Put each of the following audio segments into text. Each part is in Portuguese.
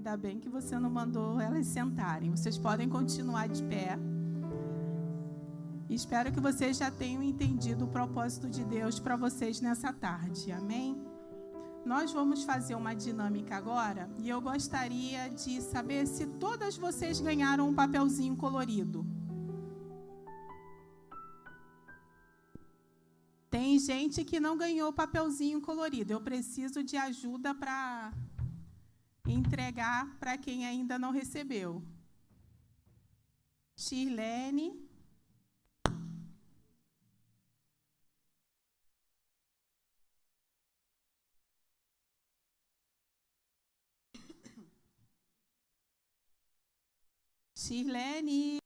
Ainda bem que você não mandou elas sentarem. Vocês podem continuar de pé. Espero que vocês já tenham entendido o propósito de Deus para vocês nessa tarde. Amém? Nós vamos fazer uma dinâmica agora e eu gostaria de saber se todas vocês ganharam um papelzinho colorido. Tem gente que não ganhou papelzinho colorido. Eu preciso de ajuda para entregar para quem ainda não recebeu. Shirlene. Shirlene.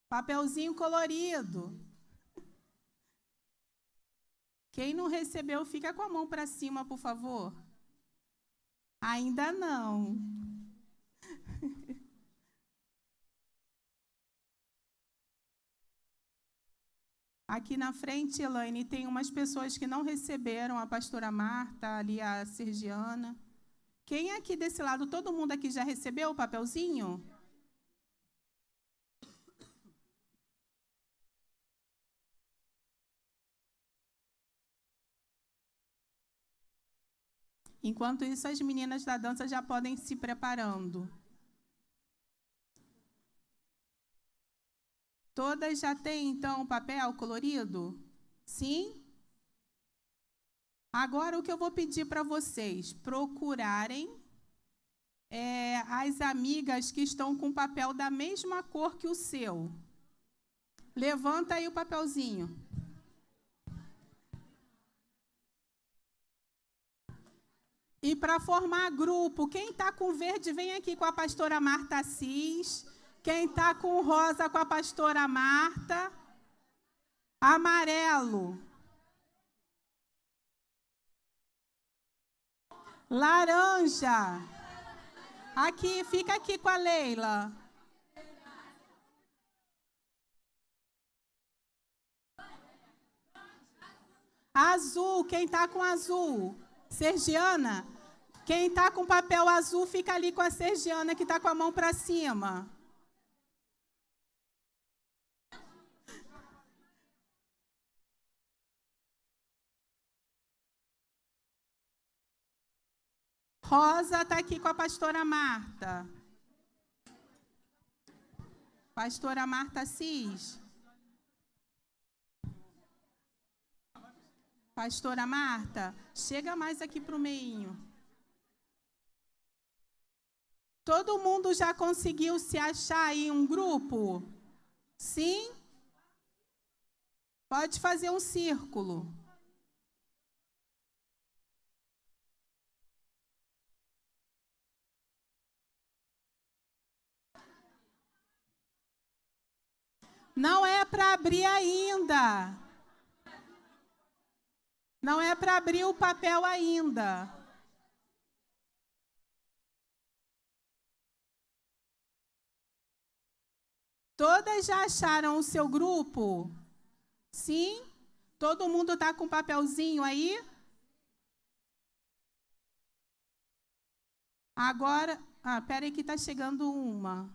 Papelzinho colorido. Quem não recebeu, fica com a mão para cima, por favor. Ainda não. Aqui na frente, Elaine, tem umas pessoas que não receberam, a pastora Marta, ali a Sergiana. Quem é aqui desse lado, todo mundo aqui já recebeu o papelzinho? Enquanto isso, as meninas da dança já podem se preparando. Todas já têm, então, o papel colorido? Sim? Agora, o que eu vou pedir para vocês, procurarem as amigas que estão com papel da mesma cor que o seu. Levanta aí o papelzinho. E para formar grupo, quem está com verde, vem aqui com a pastora Marta Assis. Quem está com rosa, com a pastora Marta. Amarelo. Laranja. Aqui, fica aqui com a Leila. Azul, quem está com azul? Sergiana? Quem está com papel azul, fica ali com a Sergiana, que está com a mão para cima. Rosa está aqui com a pastora Marta. Pastora Marta Assis. Pastora Marta, chega mais aqui para o meinho. Todo mundo já conseguiu se achar aí em um grupo? Sim? Pode fazer um círculo. Não é para abrir ainda. Não é para abrir o papel ainda. Todas já acharam o seu grupo? Sim? Todo mundo está com papelzinho aí? Agora, peraí que está chegando uma.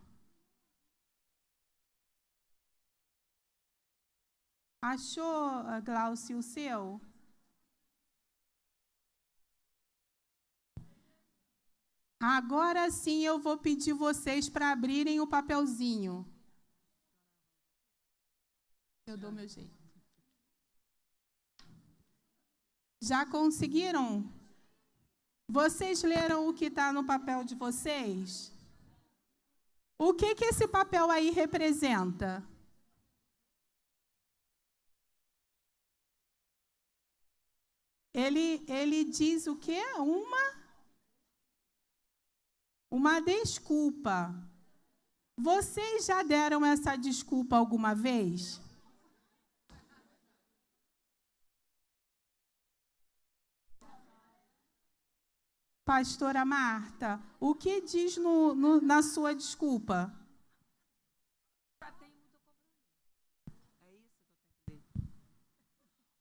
Achou, Glaucio, o seu? Agora sim eu vou pedir vocês para abrirem o papelzinho. Eu dou meu jeito. Já conseguiram? Vocês leram o que está no papel de vocês? O que esse papel aí representa? Ele diz o quê? Uma desculpa. Vocês já deram essa desculpa alguma vez? Pastora Marta, o que diz na sua desculpa?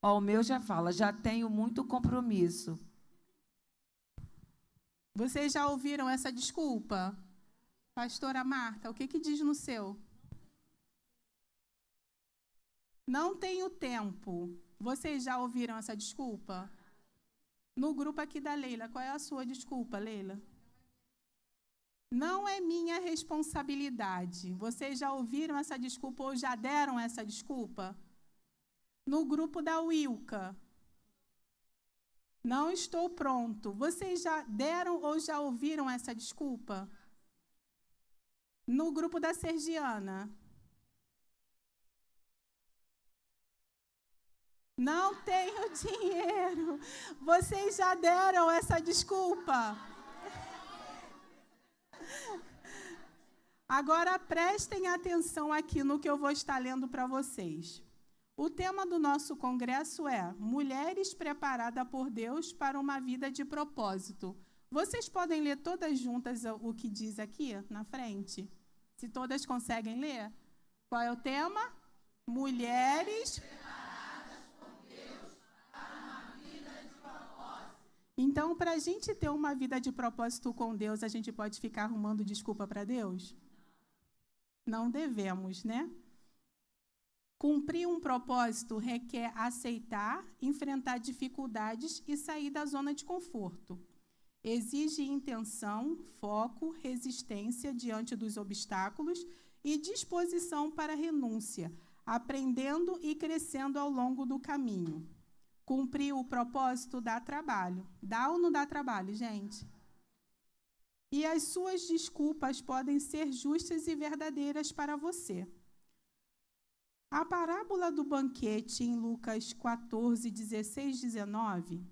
O meu já fala, já tenho muito compromisso. Vocês já ouviram essa desculpa? Pastora Marta, o que diz no seu? Não tenho tempo. Vocês já ouviram essa desculpa? No grupo aqui da Leila, qual é a sua desculpa, Leila? Não é minha responsabilidade. Vocês já ouviram essa desculpa ou já deram essa desculpa? No grupo da Wilca. Não estou pronto. Vocês já deram ou já ouviram essa desculpa? No grupo da Sergiana. Não tenho dinheiro. Vocês já deram essa desculpa? Agora prestem atenção aqui no que eu vou estar lendo para vocês. O tema do nosso congresso é Mulheres preparadas por Deus para uma vida de propósito. Vocês podem ler todas juntas o que diz aqui na frente? Se todas conseguem ler? Qual é o tema? Mulheres preparadas por Deus para uma vida de propósito. Então, para a gente ter uma vida de propósito com Deus, a gente pode ficar arrumando desculpa para Deus? Não devemos, né? Cumprir um propósito requer aceitar, enfrentar dificuldades e sair da zona de conforto. Exige intenção, foco, resistência diante dos obstáculos e disposição para renúncia, aprendendo e crescendo ao longo do caminho. Cumprir o propósito dá trabalho. Dá ou não dá trabalho, gente? E as suas desculpas podem ser justas e verdadeiras para você. A parábola do banquete em Lucas 14, 16, 19,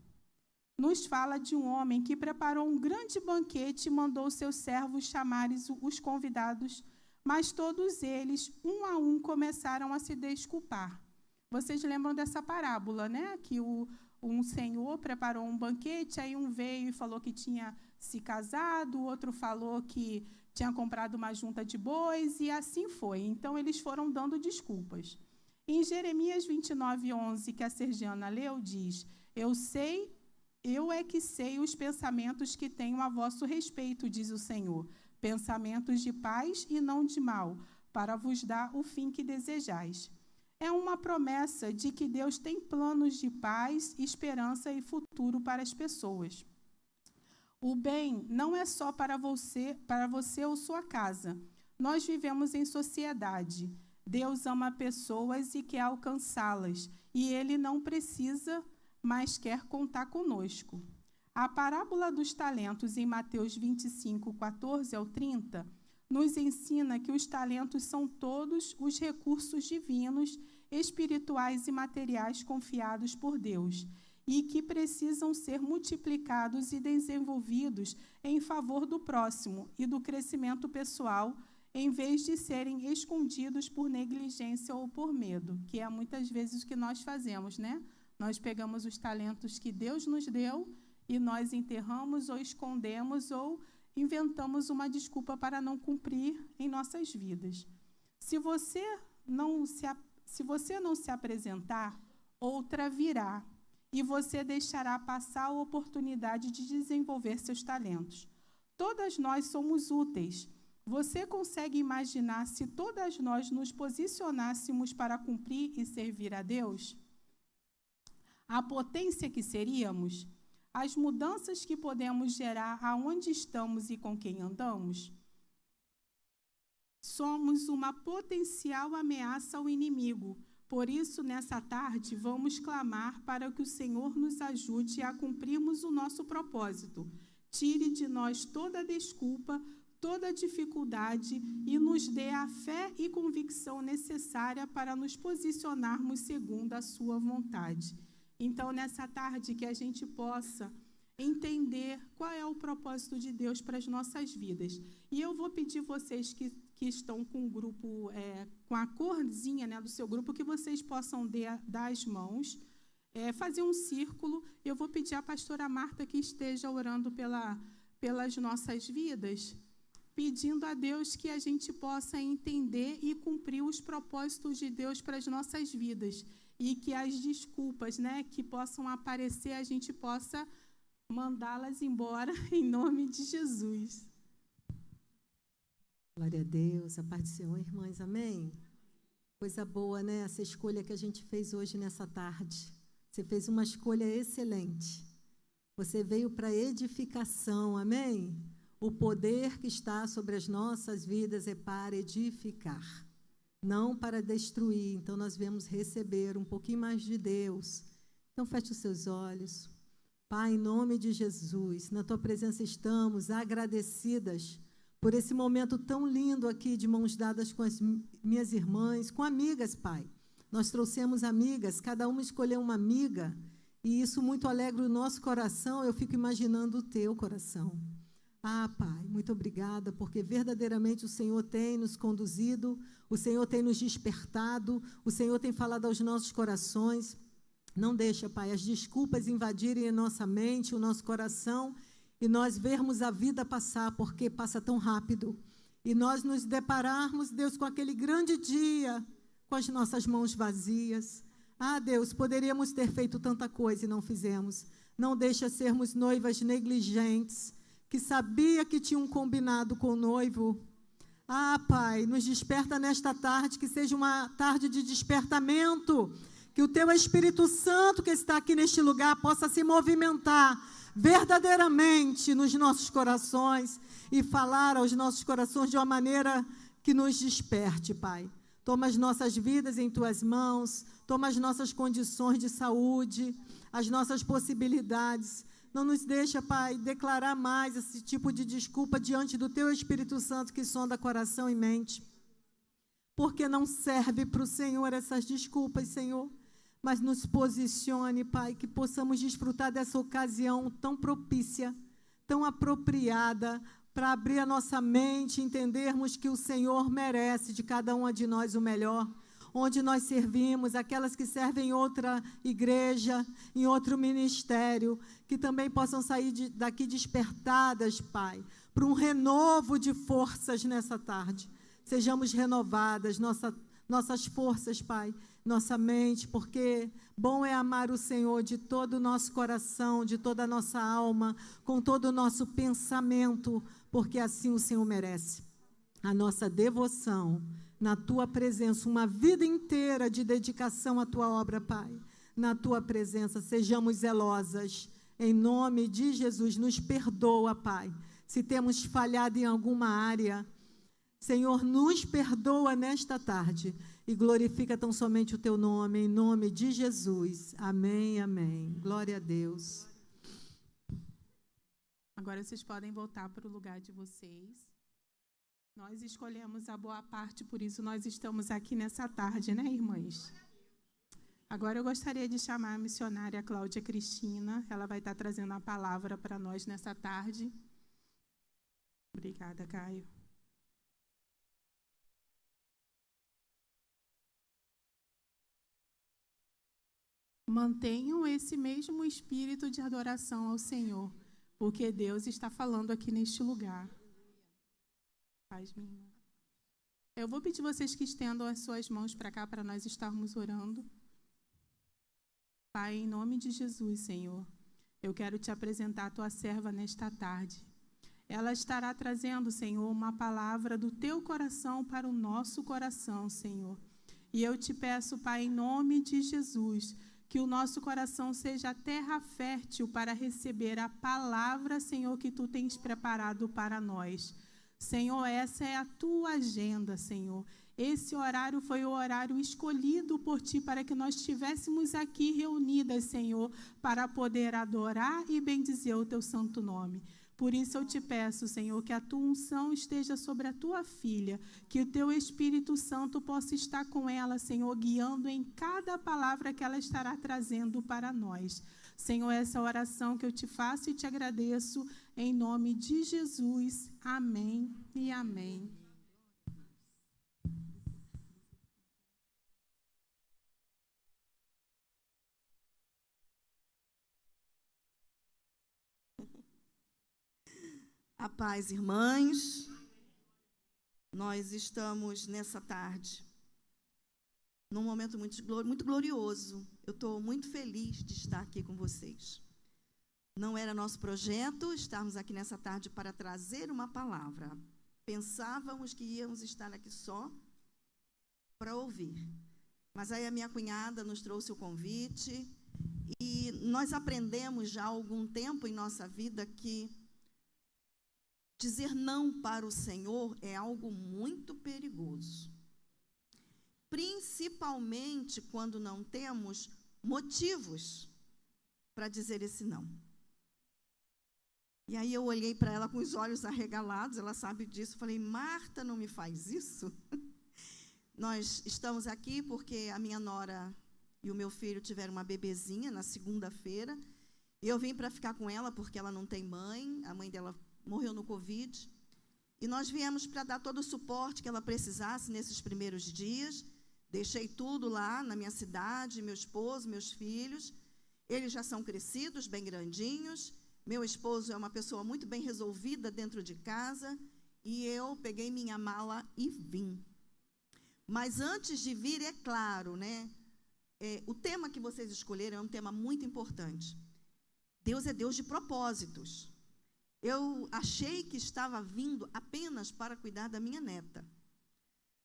nos fala de um homem que preparou um grande banquete e mandou seus servos chamarem os convidados, mas todos eles, um a um, começaram a se desculpar. Vocês lembram dessa parábola, né? Que um senhor preparou um banquete, aí um veio e falou que tinha se casado, o outro falou que tinha comprado uma junta de bois, e assim foi. Então, eles foram dando desculpas. Em Jeremias 29, 11, que a Sergiana leu, diz: Eu é que sei os pensamentos que tenho a vosso respeito, diz o Senhor, pensamentos de paz e não de mal, para vos dar o fim que desejais. É uma promessa de que Deus tem planos de paz, esperança e futuro para as pessoas. O bem não é só para você ou sua casa. Nós vivemos em sociedade. Deus ama pessoas e quer alcançá-las, e Ele não precisa, mas quer contar conosco. A parábola dos talentos em Mateus 25, 14 ao 30, nos ensina que os talentos são todos os recursos divinos, espirituais e materiais confiados por Deus, e que precisam ser multiplicados e desenvolvidos em favor do próximo e do crescimento pessoal, em vez de serem escondidos por negligência ou por medo, que é muitas vezes o que nós fazemos, né? Nós pegamos os talentos que Deus nos deu e nós enterramos ou escondemos ou inventamos uma desculpa para não cumprir em nossas vidas. Se você não se apresentar, outra virá, e você deixará passar a oportunidade de desenvolver seus talentos. Todas nós somos úteis. Você consegue imaginar se todas nós nos posicionássemos para cumprir e servir a Deus? A potência que seríamos? As mudanças que podemos gerar aonde estamos e com quem andamos? Somos uma potencial ameaça ao inimigo. Por isso, nessa tarde, vamos clamar para que o Senhor nos ajude a cumprirmos o nosso propósito. Tire de nós toda desculpa, toda dificuldade e nos dê a fé e convicção necessária para nos posicionarmos segundo a sua vontade. Então, nessa tarde, que a gente possa entender qual é o propósito de Deus para as nossas vidas. E eu vou pedir vocês que estão com o grupo, com a corzinha, né, do seu grupo, que vocês possam dar as mãos, fazer um círculo. Eu vou pedir à pastora Marta que esteja orando pelas nossas vidas, pedindo a Deus que a gente possa entender e cumprir os propósitos de Deus para as nossas vidas, e que as desculpas, né, que possam aparecer, a gente possa mandá-las embora em nome de Jesus. Glória a Deus, a paz do Senhor, irmãs, amém? Coisa boa, né? Essa escolha que a gente fez hoje nessa tarde. Você fez uma escolha excelente. Você veio para edificação, amém? O poder que está sobre as nossas vidas é para edificar, não para destruir. Então, nós viemos receber um pouquinho mais de Deus. Então, feche os seus olhos. Pai, em nome de Jesus, na Tua presença estamos agradecidas por esse momento tão lindo aqui, de mãos dadas com as minhas irmãs, com amigas, Pai. Nós trouxemos amigas, cada uma escolheu uma amiga, e isso muito alegra o nosso coração. Eu fico imaginando o teu coração. Ah, Pai, muito obrigada, porque verdadeiramente o Senhor tem nos conduzido, o Senhor tem nos despertado, o Senhor tem falado aos nossos corações. Não deixa, Pai, as desculpas invadirem a nossa mente, o nosso coração, e nós vermos a vida passar, porque passa tão rápido, e nós nos depararmos, Deus, com aquele grande dia, com as nossas mãos vazias. Ah, Deus, poderíamos ter feito tanta coisa e não fizemos. Não deixa sermos noivas negligentes, que sabia que tinha um combinado com o noivo. Ah, Pai, nos desperta nesta tarde, que seja uma tarde de despertamento, que o Teu Espírito Santo que está aqui neste lugar possa se movimentar verdadeiramente nos nossos corações e falar aos nossos corações de uma maneira que nos desperte, Pai. Toma as nossas vidas em Tuas mãos, toma as nossas condições de saúde, as nossas possibilidades. Não nos deixa, Pai, declarar mais esse tipo de desculpa diante do Teu Espírito Santo que sonda coração e mente. Porque não serve para o Senhor essas desculpas, Senhor. Mas nos posicione, Pai, que possamos desfrutar dessa ocasião tão propícia, tão apropriada, para abrir a nossa mente e entendermos que o Senhor merece de cada uma de nós o melhor. Onde nós servimos, aquelas que servem em outra igreja, em outro ministério, que também possam sair daqui despertadas, Pai, para um renovo de forças nessa tarde. Sejamos renovadas, nossas forças, Pai, nossa mente, porque bom é amar o Senhor de todo o nosso coração, de toda a nossa alma, com todo o nosso pensamento, porque assim o Senhor merece. A nossa devoção na Tua presença, uma vida inteira de dedicação à Tua obra, Pai. Na Tua presença, sejamos zelosas. Em nome de Jesus, nos perdoa, Pai, se temos falhado em alguma área. Senhor, nos perdoa nesta tarde e glorifica tão somente o Teu nome, em nome de Jesus. Amém, amém. Glória a Deus. Agora vocês podem voltar para o lugar de vocês. Nós escolhemos a boa parte, por isso nós estamos aqui nessa tarde, né, irmãs? Agora eu gostaria de chamar a missionária Cláudia Cristina. Ela vai estar trazendo a palavra para nós nessa tarde. Obrigada, Caio. Mantenham esse mesmo espírito de adoração ao Senhor, porque Deus está falando aqui neste lugar. Paz, minha irmã. Eu vou pedir vocês que estendam as suas mãos para cá, para nós estarmos orando. Pai, em nome de Jesus, Senhor, eu quero te apresentar a tua serva nesta tarde. Ela estará trazendo, Senhor, uma palavra do teu coração para o nosso coração, Senhor. E eu te peço, Pai, em nome de Jesus, que o nosso coração seja terra fértil para receber a palavra, Senhor, que tu tens preparado para nós. Senhor, essa é a tua agenda, Senhor. Esse horário foi o horário escolhido por ti para que nós estivéssemos aqui reunidas, Senhor, para poder adorar e bendizer o teu santo nome. Por isso eu te peço, Senhor, que a tua unção esteja sobre a tua filha, que o teu Espírito Santo possa estar com ela, Senhor, guiando em cada palavra que ela estará trazendo para nós. Senhor, essa oração que eu te faço e te agradeço, em nome de Jesus. Amém e amém. A paz, irmãs. Nós estamos nessa tarde num momento muito glorioso. Eu estou muito feliz de estar aqui com vocês. Não era nosso projeto estarmos aqui nessa tarde para trazer uma palavra. Pensávamos que íamos estar aqui só para ouvir. Mas aí a minha cunhada nos trouxe o convite e nós aprendemos já há algum tempo em nossa vida que dizer não para o Senhor é algo muito perigoso. Principalmente quando não temos motivos para dizer esse não. E aí eu olhei para ela com os olhos arregalados, ela sabe disso, falei, Marta, não me faz isso? Nós estamos aqui porque a minha nora e o meu filho tiveram uma bebezinha na segunda-feira, eu vim para ficar com ela porque ela não tem mãe, a mãe dela morreu no Covid, e nós viemos para dar todo o suporte que ela precisasse nesses primeiros dias, deixei tudo lá na minha cidade, meu esposo, meus filhos, eles já são crescidos, bem grandinhos. Meu esposo é uma pessoa muito bem resolvida dentro de casa, e eu peguei minha mala e vim. Mas antes de vir, é claro, né? O tema que vocês escolheram é um tema muito importante. Deus é Deus de propósitos. Eu achei que estava vindo apenas para cuidar da minha neta.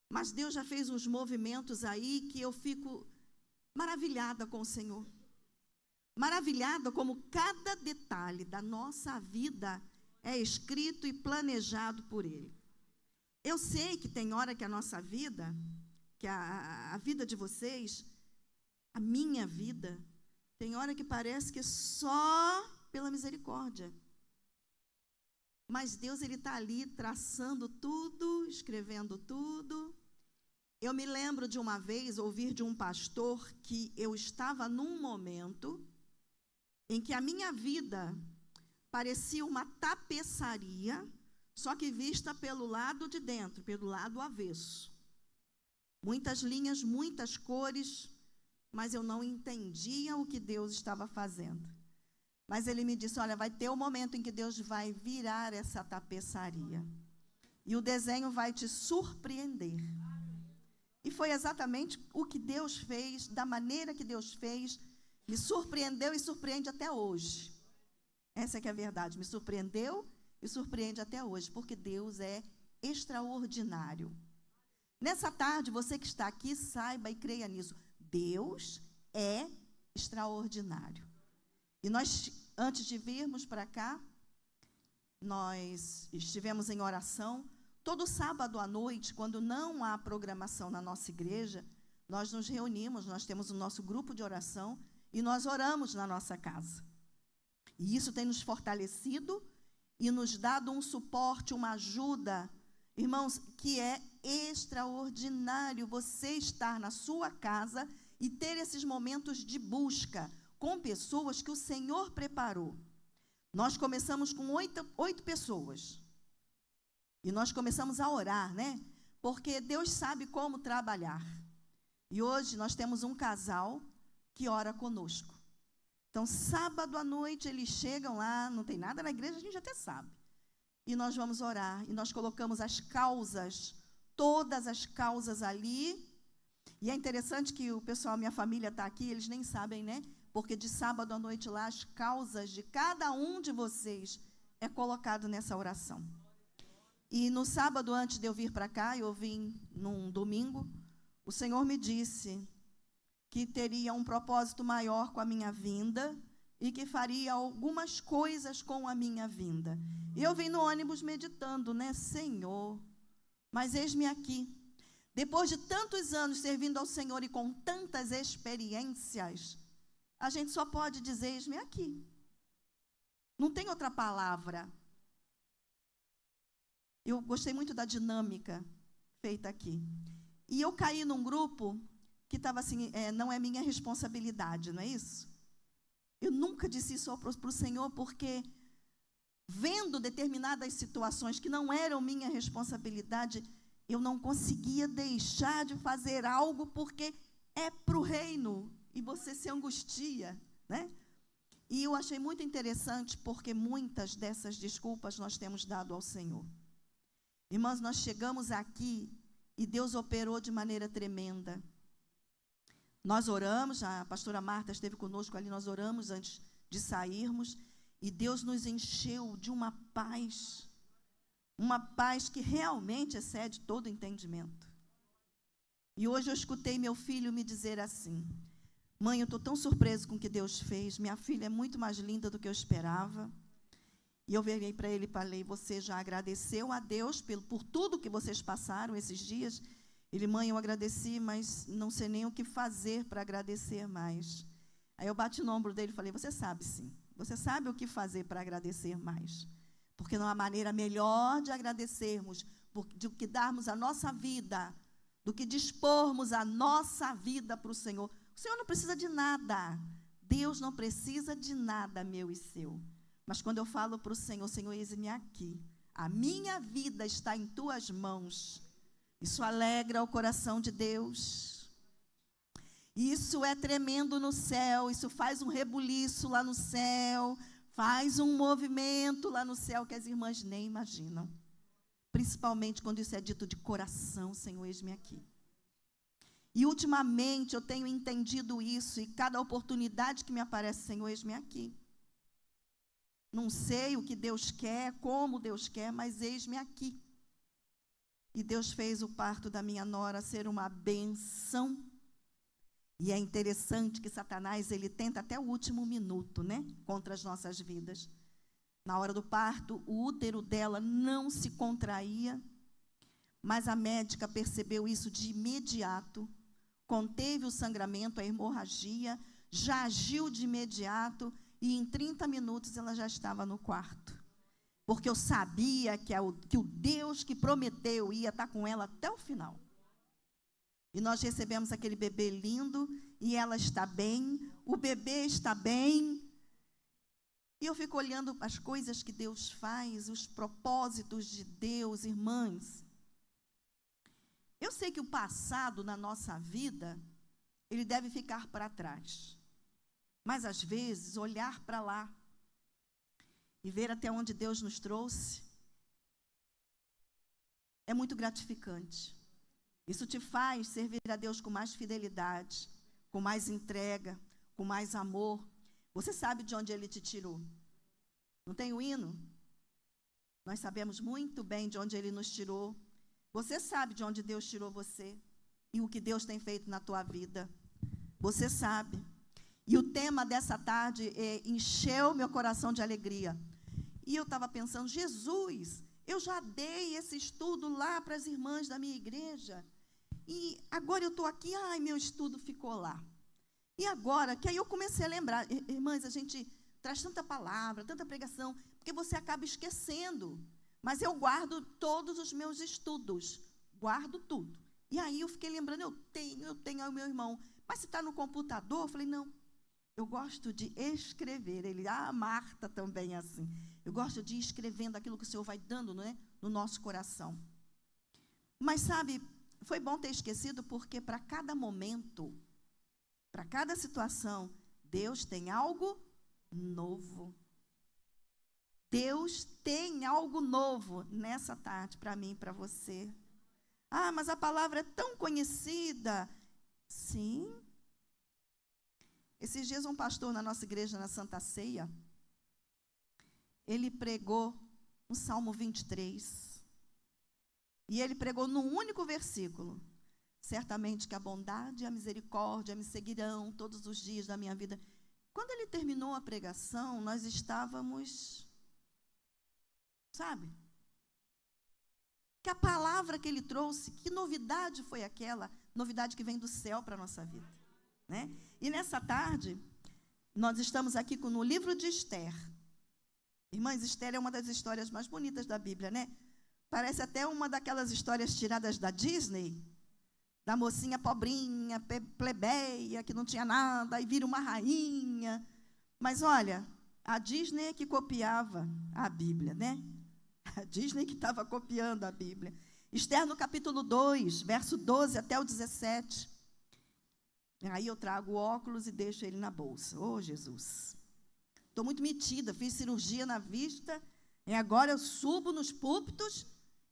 Mas Deus já fez uns movimentos aí que eu fico maravilhada com o Senhor. Maravilhada como cada detalhe da nossa vida é escrito e planejado por Ele. Eu sei que tem hora que a nossa vida, que a vida de vocês, a minha vida, tem hora que parece que é só pela misericórdia. Mas Deus, Ele está ali traçando tudo, escrevendo tudo. Eu me lembro de uma vez ouvir de um pastor que eu estava num momento em que a minha vida parecia uma tapeçaria, só que vista pelo lado de dentro, pelo lado avesso. Muitas linhas, muitas cores, mas eu não entendia o que Deus estava fazendo. Mas ele me disse, olha, vai ter um momento em que Deus vai virar essa tapeçaria. E o desenho vai te surpreender. E foi exatamente o que Deus fez, da maneira que Deus fez, me surpreendeu e surpreende até hoje. Essa é que é a verdade, me surpreendeu e surpreende até hoje, porque Deus é extraordinário. Nessa tarde, você que está aqui, saiba e creia nisso. Deus é extraordinário. E nós, antes de virmos para cá, nós estivemos em oração. Todo sábado à noite, quando não há programação na nossa igreja, nós nos reunimos, nós temos o nosso grupo de oração e nós oramos na nossa casa. E isso tem nos fortalecido e nos dado um suporte, uma ajuda, irmãos, que é extraordinário você estar na sua casa e ter esses momentos de busca com pessoas que o Senhor preparou. Nós começamos com 8 pessoas. E nós começamos a orar, né? Porque Deus sabe como trabalhar. E hoje nós temos um casal que ora conosco. Então, sábado à noite, eles chegam lá, não tem nada na igreja, a gente até sabe. E nós vamos orar, e nós colocamos as causas, todas as causas ali. E é interessante que o pessoal, minha família está aqui, eles nem sabem, né? Porque de sábado à noite lá, as causas de cada um de vocês é colocado nessa oração. E no sábado, antes de eu vir para cá, eu vim num domingo, o Senhor me disse que teria um propósito maior com a minha vinda e que faria algumas coisas com a minha vinda. E eu vim no ônibus meditando, né? Senhor, mas eis-me aqui. Depois de tantos anos servindo ao Senhor e com tantas experiências, a gente só pode dizer, eis-me aqui. Não tem outra palavra. Eu gostei muito da dinâmica feita aqui. E eu caí num grupo que estava assim, não é minha responsabilidade, não é isso? Eu nunca disse isso para o Senhor, porque vendo determinadas situações que não eram minha responsabilidade, eu não conseguia deixar de fazer algo, porque é para o reino, e você se angustia, né? E eu achei muito interessante, porque muitas dessas desculpas nós temos dado ao Senhor. Irmãos, nós chegamos aqui e Deus operou de maneira tremenda. Nós oramos, a pastora Marta esteve conosco ali, nós oramos antes de sairmos, E Deus nos encheu de uma paz que realmente excede todo entendimento. E hoje eu escutei meu filho me dizer assim: mãe, eu estou tão surpreso com o que Deus fez, minha filha é muito mais linda do que eu esperava. E eu virei para ele e falei: você já agradeceu a Deus por tudo que vocês passaram esses dias? Ele: mãe, eu agradeci, mas não sei nem o que fazer para agradecer mais. Aí eu bati no ombro dele e falei: você sabe sim, você sabe o que fazer para agradecer mais. Porque não há maneira melhor de agradecermos do que darmos a nossa vida, do que dispormos a nossa vida para o Senhor. O Senhor não precisa de nada. Deus não precisa de nada, meu e seu. Mas quando eu falo para o Senhor: Senhor, eis-me aqui, a minha vida está em tuas mãos. Isso alegra o coração de Deus. Isso é tremendo no céu. Isso faz um rebuliço lá no céu. Faz um movimento lá no céu que as irmãs nem imaginam. Principalmente quando isso é dito de coração: Senhor, eis-me aqui. E ultimamente eu tenho entendido isso, e cada oportunidade que me aparece: Senhor, eis-me aqui. Não sei o que Deus quer, como Deus quer, mas eis-me aqui. E Deus fez o parto da minha nora ser uma benção. E é interessante que Satanás, ele tenta até o último minuto, né, contra as nossas vidas. Na hora do parto, o útero dela não se contraía, mas a médica percebeu isso de imediato, conteve o sangramento, a hemorragia, já agiu de imediato, e em 30 minutos ela já estava no quarto. Porque eu sabia que o Deus que prometeu ia estar com ela até o final. E nós recebemos aquele bebê lindo, e ela está bem, o bebê está bem. E eu fico olhando as coisas que Deus faz, os propósitos de Deus, irmãs. Eu sei que o passado na nossa vida, ele deve ficar para trás. Mas, às vezes, olhar para lá e ver até onde Deus nos trouxe é muito gratificante. Isso te faz servir a Deus com mais fidelidade, com mais entrega, com mais amor. Você sabe de onde Ele te tirou. Não tem o hino? Nós sabemos muito bem de onde Ele nos tirou. Você sabe de onde Deus tirou você e o que Deus tem feito na tua vida. Você sabe. E o tema dessa tarde encheu meu coração de alegria. E eu estava pensando: Jesus, eu já dei esse estudo lá para as irmãs da minha igreja. E agora eu estou aqui, meu estudo ficou lá. E agora, que aí eu comecei a lembrar, irmãs, a gente traz tanta palavra, tanta pregação, porque você acaba esquecendo. Mas eu guardo todos os meus estudos, guardo tudo. E aí eu fiquei lembrando: eu tenho o meu irmão. Mas se está no computador, eu falei: não, eu gosto de escrever. Ele: Marta também é assim. Eu gosto de ir escrevendo aquilo que o Senhor vai dando, não é, no nosso coração. Mas sabe, foi bom ter esquecido, porque para cada momento, para cada situação, Deus tem algo novo. Deus tem algo novo nessa tarde para mim e para você. Mas a palavra é tão conhecida. Sim. Esses dias um pastor na nossa igreja, na Santa Ceia, ele pregou o Salmo 23. E ele pregou num único versículo: certamente que a bondade e a misericórdia me seguirão todos os dias da minha vida. Quando ele terminou a pregação, nós estávamos, sabe? Que a palavra que ele trouxe, que novidade foi aquela? Novidade que vem do céu para a nossa vida, né? E nessa tarde, nós estamos aqui no livro de Esther. Irmãs, Esther é uma das histórias mais bonitas da Bíblia, né? Parece até uma daquelas histórias tiradas da Disney, da mocinha pobrinha, plebeia, que não tinha nada, e vira uma rainha. Mas olha, a Disney é que copiava a Bíblia, né? A Disney que estava copiando a Bíblia. Esther, no capítulo 2, verso 12 até o 17. Aí eu trago o óculos e deixo ele na bolsa. Jesus. Estou muito metida, fiz cirurgia na vista, e agora eu subo nos púlpitos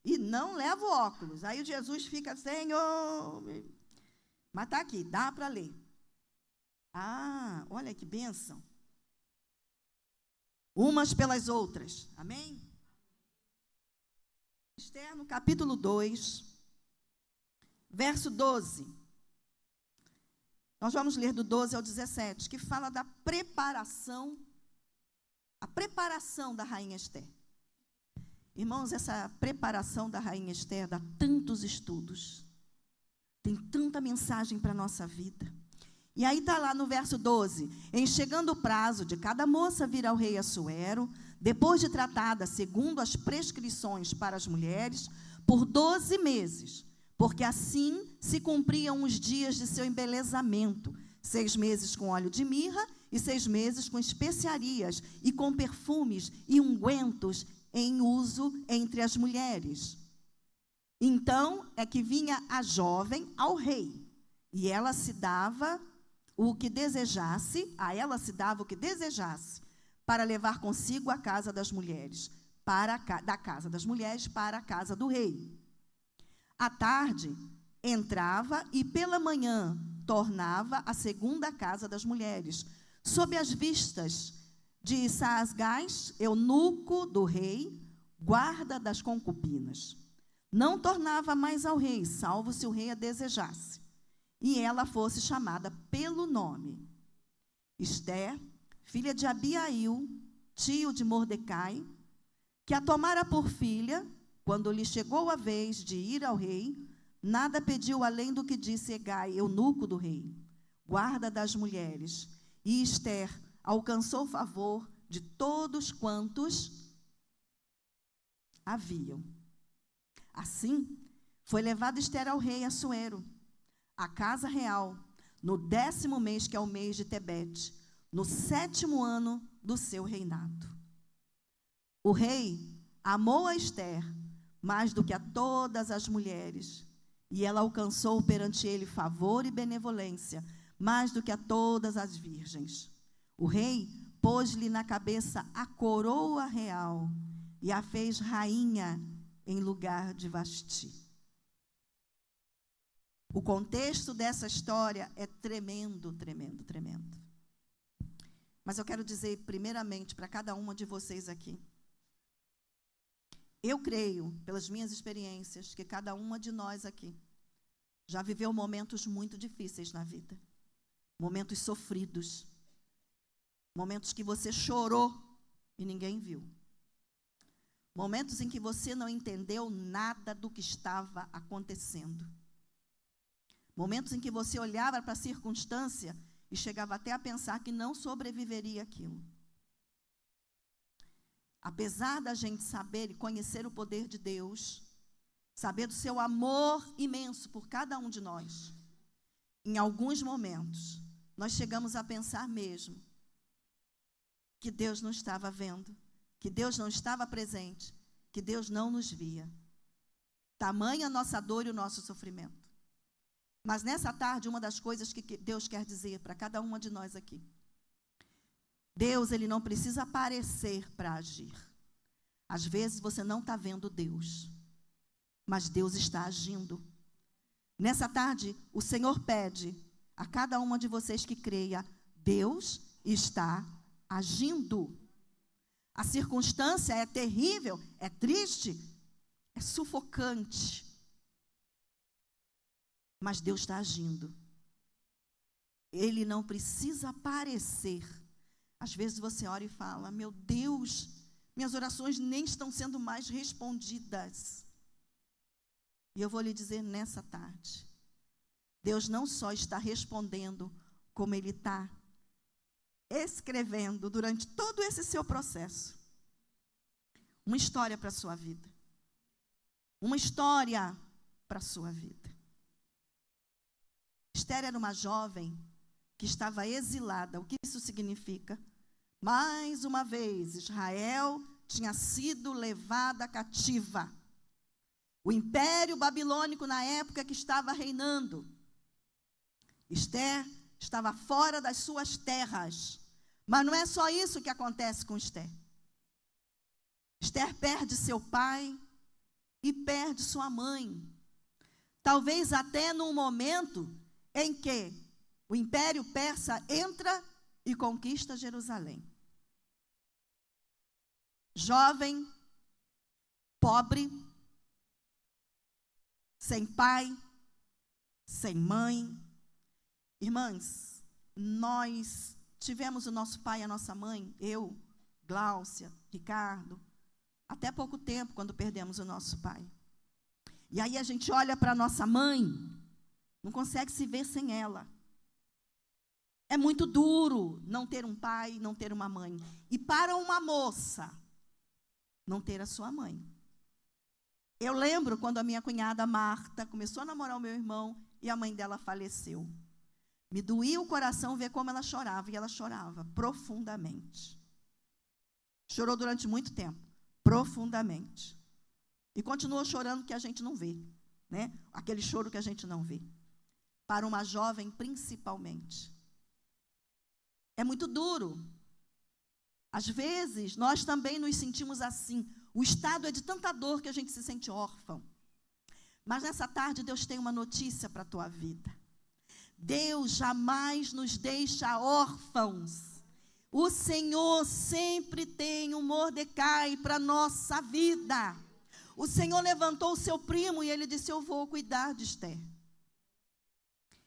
e não levo óculos. Aí o Jesus fica: Senhor. Mas está aqui, dá para ler. Olha que bênção. umas pelas outras. Amém? Esther, no capítulo 2, verso 12. Nós vamos ler do 12 ao 17, que fala da preparação, a preparação da rainha Esther. Irmãos, essa preparação da rainha Esther dá tantos estudos, tem tanta mensagem para a nossa vida. E aí está lá no verso 12, em chegando o prazo de cada moça vir ao rei Assuero, depois de tratada segundo as prescrições para as mulheres, por 12 meses, porque assim se cumpriam os dias de seu embelezamento, 6 meses com óleo de mirra e 6 meses com especiarias e com perfumes e ungüentos em uso entre as mulheres. Então é que vinha a jovem ao rei, e ela se dava o que desejasse, a ela se dava o que desejasse, para levar consigo a casa das mulheres, da casa das mulheres para a casa do rei. À tarde, entrava e pela manhã tornava à segunda casa das mulheres, sob as vistas de Saasgás, eunuco do rei, guarda das concubinas. Não tornava mais ao rei, salvo se o rei a desejasse, e ela fosse chamada pelo nome. Esther, filha de Abiail, tio de Mordecai, que a tomara por filha, quando lhe chegou a vez de ir ao rei, nada pediu além do que disse Hegai, eunuco do rei, guarda das mulheres. E Esther alcançou o favor de todos quantos haviam. Assim, foi levada Esther ao rei Assuero, à casa real, no 10º mês, que é o mês de Tebete, no 7º ano do seu reinado. O rei amou a Esther mais do que a todas as mulheres, e ela alcançou perante ele favor e benevolência, mais do que a todas as virgens. O rei pôs-lhe na cabeça a coroa real e a fez rainha em lugar de Vasti. O contexto dessa história é tremendo, tremendo, tremendo. Mas eu quero dizer, primeiramente, para cada uma de vocês aqui, eu creio, pelas minhas experiências, que cada uma de nós aqui já viveu momentos muito difíceis na vida. Momentos sofridos. Momentos que você chorou e ninguém viu. Momentos em que você não entendeu nada do que estava acontecendo. Momentos em que você olhava para a circunstância e chegava até a pensar que não sobreviveria aquilo. Apesar da gente saber e conhecer o poder de Deus, saber do seu amor imenso por cada um de nós, em alguns momentos, nós chegamos a pensar mesmo que Deus não estava vendo, que Deus não estava presente, que Deus não nos via. Tamanha a nossa dor e o nosso sofrimento. Mas nessa tarde, uma das coisas que Deus quer dizer para cada uma de nós aqui, Deus, Ele não precisa aparecer para agir. Às vezes você não está vendo Deus, mas Deus está agindo. Nessa tarde, o Senhor pede a cada uma de vocês que creia, Deus está agindo. A circunstância é terrível, é triste, é sufocante. Mas Deus está agindo. Ele não precisa aparecer. Às vezes você ora e fala, meu Deus, minhas orações nem estão sendo mais respondidas. E eu vou lhe dizer nessa tarde, Deus não só está respondendo, como Ele está escrevendo durante todo esse seu processo uma história para a sua vida. Uma história para a sua vida. Esther era uma jovem que estava exilada. O que isso significa? Mais uma vez, Israel tinha sido levada cativa. O império babilônico, na época que estava reinando, Esther estava fora das suas terras. Mas não é só isso que acontece com Esther. Esther perde seu pai e perde sua mãe. Talvez até num momento em que o Império Persa entra e conquista Jerusalém. jovem, pobre, sem pai, sem mãe. Irmãs, nós tivemos o nosso pai e a nossa mãe, eu, Gláucia, Ricardo, até pouco tempo, quando perdemos o nosso pai. E aí a gente olha para a nossa mãe, não consegue se ver sem ela. É muito duro não ter um pai, não ter uma mãe. E para uma moça, não ter a sua mãe. Eu lembro quando a minha cunhada Marta começou a namorar o meu irmão e a mãe dela faleceu. Me doía o coração ver como ela chorava, e ela chorava profundamente. Chorou durante muito tempo, profundamente. E continuou chorando que a gente não vê, né? Aquele choro que a gente não vê. Para uma jovem, principalmente. É muito duro. Às vezes, nós também nos sentimos assim. O estado é de tanta dor que a gente se sente órfão. Mas nessa tarde, Deus tem uma notícia para a tua vida. Deus jamais nos deixa órfãos. O Senhor sempre tem um Mordecai para a nossa vida. O Senhor levantou o seu primo e ele disse: eu vou cuidar de Esther.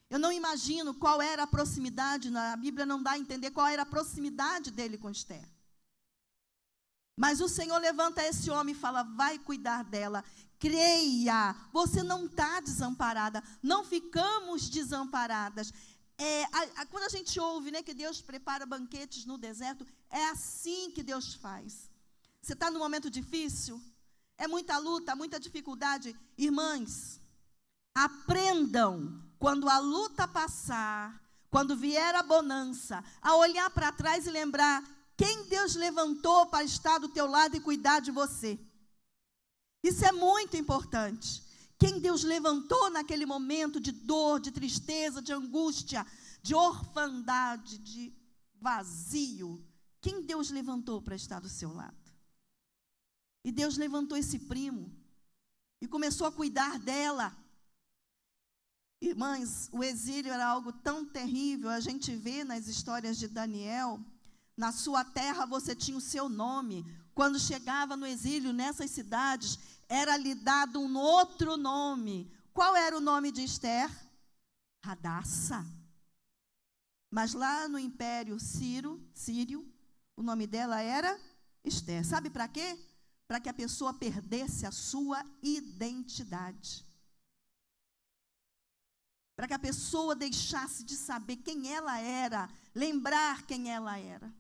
Eu não imagino qual era a proximidade, a Bíblia não dá a entender qual era a proximidade dele com Esther. Mas o Senhor levanta esse homem e fala: vai cuidar dela. Creia, você não está desamparada, não ficamos desamparadas. Quando a gente ouve, né, que Deus prepara banquetes no deserto, é assim que Deus faz. Você está num momento difícil? É muita luta, muita dificuldade? Irmãs, aprendam, quando a luta passar, quando vier a bonança, a olhar para trás e lembrar quem Deus levantou para estar do teu lado e cuidar de você. Isso é muito importante. Quem Deus levantou naquele momento de dor, de tristeza, de angústia, de orfandade, de vazio. Quem Deus levantou para estar do seu lado? E Deus levantou esse primo e começou a cuidar dela. Irmãs, o exílio era algo tão terrível. A gente vê nas histórias de Daniel, na sua terra você tinha o seu nome. Quando chegava no exílio nessas cidades, era lhe dado um outro nome. Qual era o nome de Esther? Hadassa. Mas lá no Império Sírio, o nome dela era Esther. Sabe para quê? Para que a pessoa perdesse a sua identidade. Para que a pessoa deixasse de saber quem ela era, lembrar quem ela era.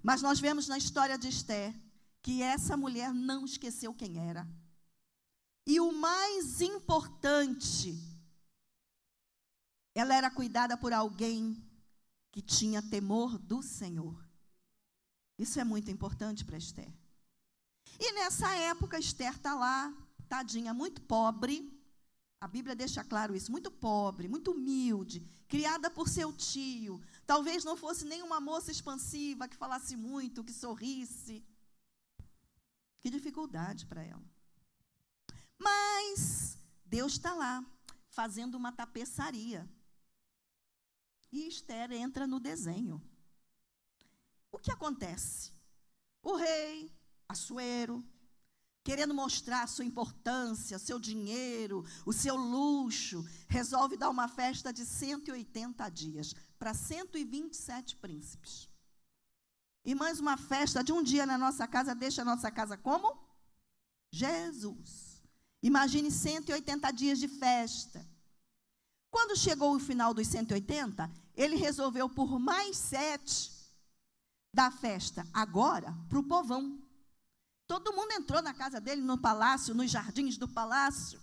Mas nós vemos na história de Esther que essa mulher não esqueceu quem era. E o mais importante, ela era cuidada por alguém que tinha temor do Senhor. Isso é muito importante para Esther. E nessa época, Esther está lá, tadinha, muito pobre. A Bíblia deixa claro isso, muito pobre, muito humilde, criada por seu tio. Talvez não fosse nenhuma moça expansiva, que falasse muito, que sorrisse. Que dificuldade para ela. Mas Deus está lá, fazendo uma tapeçaria. E Esther entra no desenho. O que acontece? O rei, Assuero, querendo mostrar a sua importância, seu dinheiro, o seu luxo, resolve dar uma festa de 180 dias para 127 príncipes. Irmãs, uma festa de um dia na nossa casa deixa a nossa casa como? Jesus. Imagine 180 dias de festa. Quando chegou o final dos 180, ele resolveu por mais 7 dar festa agora para o povão. Todo mundo entrou na casa dele, no palácio, nos jardins do palácio.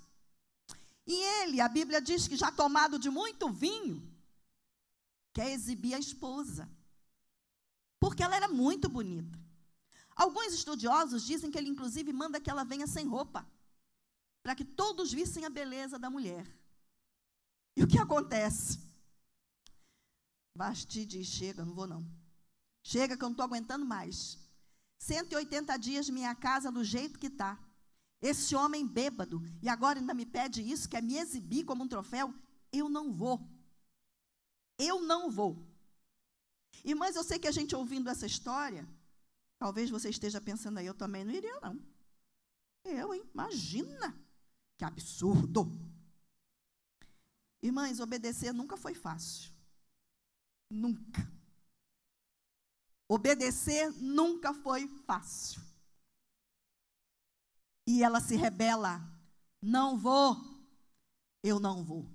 E ele, a Bíblia diz que já tomado de muito vinho, quer exibir a esposa. Porque ela era muito bonita. Alguns estudiosos dizem que ele, inclusive, manda que ela venha sem roupa, para que todos vissem a beleza da mulher. E o que acontece? Vasti diz: chega, não vou não. Chega que eu não estou aguentando mais. 180 dias minha casa do jeito que está. Esse homem bêbado, e agora ainda me pede isso, quer me exibir como um troféu. Eu não vou. Eu não vou. Irmãs, eu sei que a gente ouvindo essa história, Talvez você esteja pensando aí, eu também não iria, não. Eu, hein? Imagina. Que absurdo. Irmãs, obedecer nunca foi fácil. Nunca. Obedecer nunca foi fácil. E ela se rebela. Não vou. Eu não vou.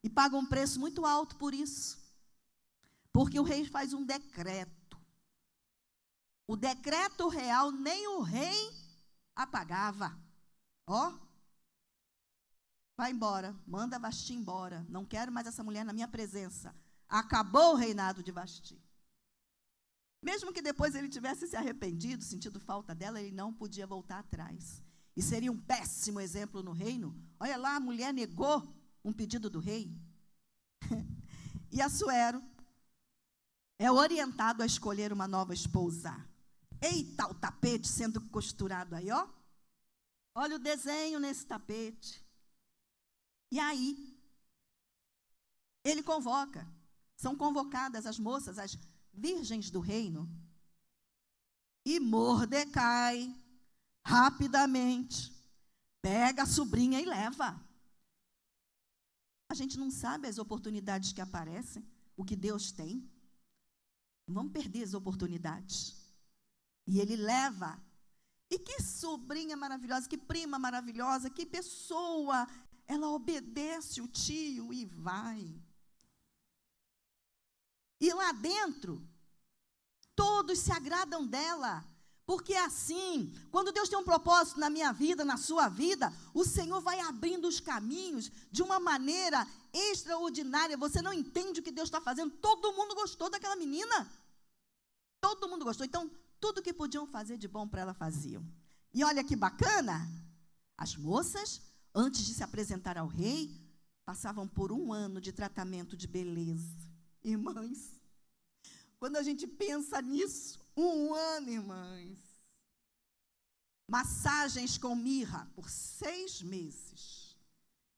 E paga um preço muito alto por isso. Porque o rei faz um decreto. O decreto real nem o rei apagava. Ó. Vai embora. Manda Vasti embora. Não quero mais essa mulher na minha presença. Acabou o reinado de Vasti. Mesmo que depois ele tivesse se arrependido, sentido falta dela, ele não podia voltar atrás. E seria um péssimo exemplo no reino. Olha lá, a mulher negou um pedido do rei. E Assuero é orientado a escolher uma nova esposa. Eita, o tapete sendo costurado aí, ó. Olha o desenho nesse tapete. E aí, ele convoca. São convocadas as moças, as virgens do reino. E Mordecai, rapidamente, pega a sobrinha e leva. A gente não sabe as oportunidades que aparecem, o que Deus tem. Não vamos perder as oportunidades. E ele leva. E que sobrinha maravilhosa, que prima maravilhosa, que pessoa. Ela obedece o tio e vai. E lá dentro, todos se agradam dela. Porque assim, quando Deus tem um propósito na minha vida, na sua vida, o Senhor vai abrindo os caminhos de uma maneira extraordinária. Você não entende o que Deus está fazendo. Todo mundo gostou daquela menina. Todo mundo gostou. Então, tudo que podiam fazer de bom para ela faziam. E olha que bacana, as moças, antes de se apresentar ao rei, passavam por 1 ano de tratamento de beleza. Irmãs, quando a gente pensa nisso, 1 ano, irmãs. Massagens com mirra por 6 meses.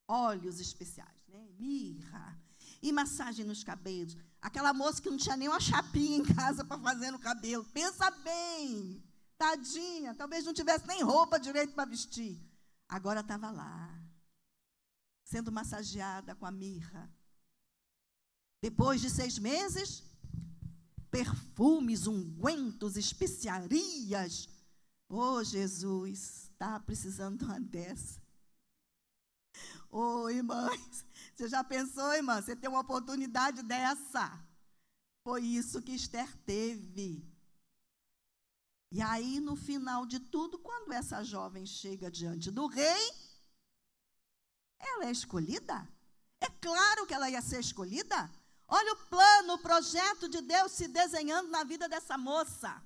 Óleos especiais, né? Mirra. E massagem nos cabelos. Aquela moça que não tinha nem uma chapinha em casa para fazer no cabelo. Pensa bem. Tadinha. Talvez não tivesse nem roupa direito para vestir. Agora estava lá. Sendo massageada com a mirra. Depois de 6 meses, perfumes, ungüentos, especiarias. Oh, Jesus, está precisando de uma dessa. Oh, irmãs, você já pensou, irmã, você tem uma oportunidade dessa? Foi isso que Esther teve. E aí, no final de tudo, quando essa jovem chega diante do rei, ela é escolhida. É claro que ela ia ser escolhida. Olha o plano, o projeto de Deus se desenhando na vida dessa moça.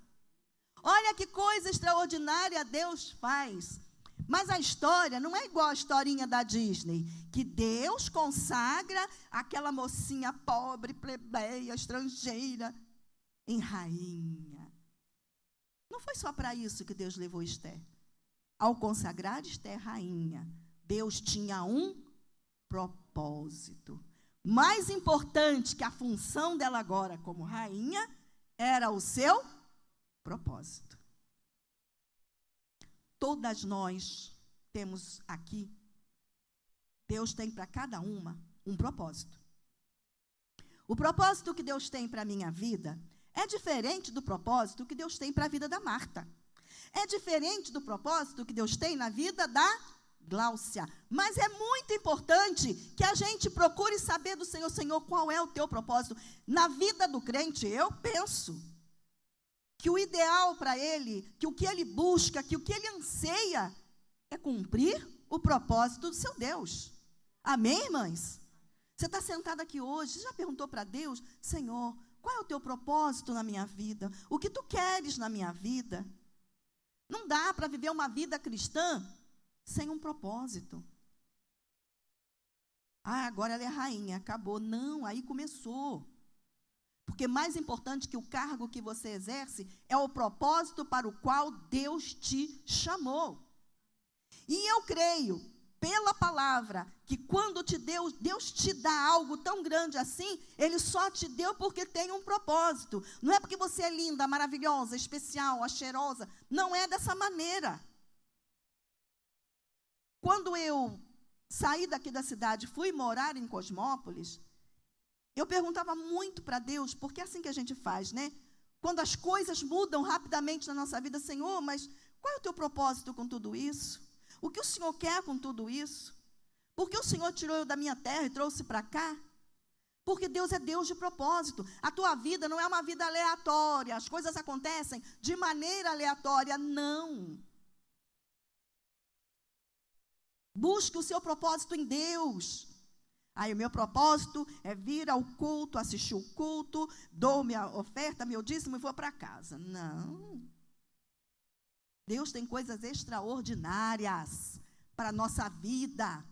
Olha que coisa extraordinária Deus faz. Mas a história não é igual a historinha da Disney, que Deus consagra aquela mocinha pobre, plebeia, estrangeira, em rainha. Não foi só para isso que Deus levou Esther. Ao consagrar Esther rainha, Deus tinha um propósito. Mais importante que a função dela agora como rainha, era o seu propósito. Todas nós temos aqui, Deus tem para cada uma um propósito. O propósito que Deus tem para a minha vida é diferente do propósito que Deus tem para a vida da Marta. É diferente do propósito que Deus tem na vida da Gláucia. Mas é muito importante que a gente procure saber do Senhor, Senhor, qual é o teu propósito. Na vida do crente, eu penso que o ideal para ele, que o que ele busca, que o que ele anseia, é cumprir o propósito do seu Deus. Amém, irmãs? Você está sentada aqui hoje, você já perguntou para Deus, Senhor, qual é o teu propósito na minha vida? O que tu queres na minha vida? Não dá para viver uma vida cristã sem um propósito. Ah, agora ela é rainha, acabou. Não, aí começou. Porque mais importante que o cargo que você exerce é o propósito para o qual Deus te chamou. E eu creio, pela palavra, que quando Deus te dá algo tão grande assim, Ele só te deu porque tem um propósito. Não é porque você é linda, maravilhosa, especial, cheirosa. Não é dessa maneira. Quando eu saí daqui da cidade, fui morar em Cosmópolis, eu perguntava muito para Deus, porque é assim que a gente faz, né? Quando as coisas mudam rapidamente na nossa vida, Senhor, mas qual é o teu propósito com tudo isso? O que o Senhor quer com tudo isso? Por que o Senhor tirou eu da minha terra e trouxe para cá? Porque Deus é Deus de propósito. A tua vida não é uma vida aleatória, as coisas acontecem de maneira aleatória, não. Busque o seu propósito em Deus. Aí o meu propósito é vir ao culto, assistir o culto, dou minha oferta, meu dízimo e vou para casa. Não. Deus tem coisas extraordinárias para a nossa vida.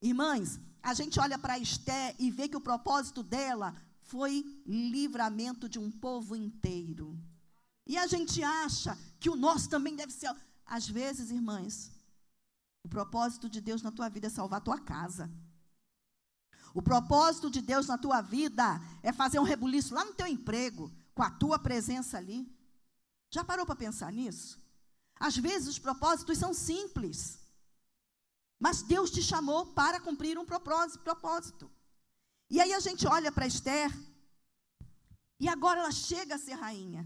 Irmãs, a gente olha para Esther e vê que o propósito dela foi livramento de um povo inteiro. E a gente acha que o nosso também deve ser. Às vezes, irmãs, o propósito de Deus na tua vida é salvar a tua casa. O propósito de Deus na tua vida é fazer um rebuliço lá no teu emprego, com a tua presença ali. Já parou para pensar nisso? Às vezes os propósitos são simples, mas Deus te chamou para cumprir um propósito. E aí a gente olha para Esther, e agora ela chega a ser rainha.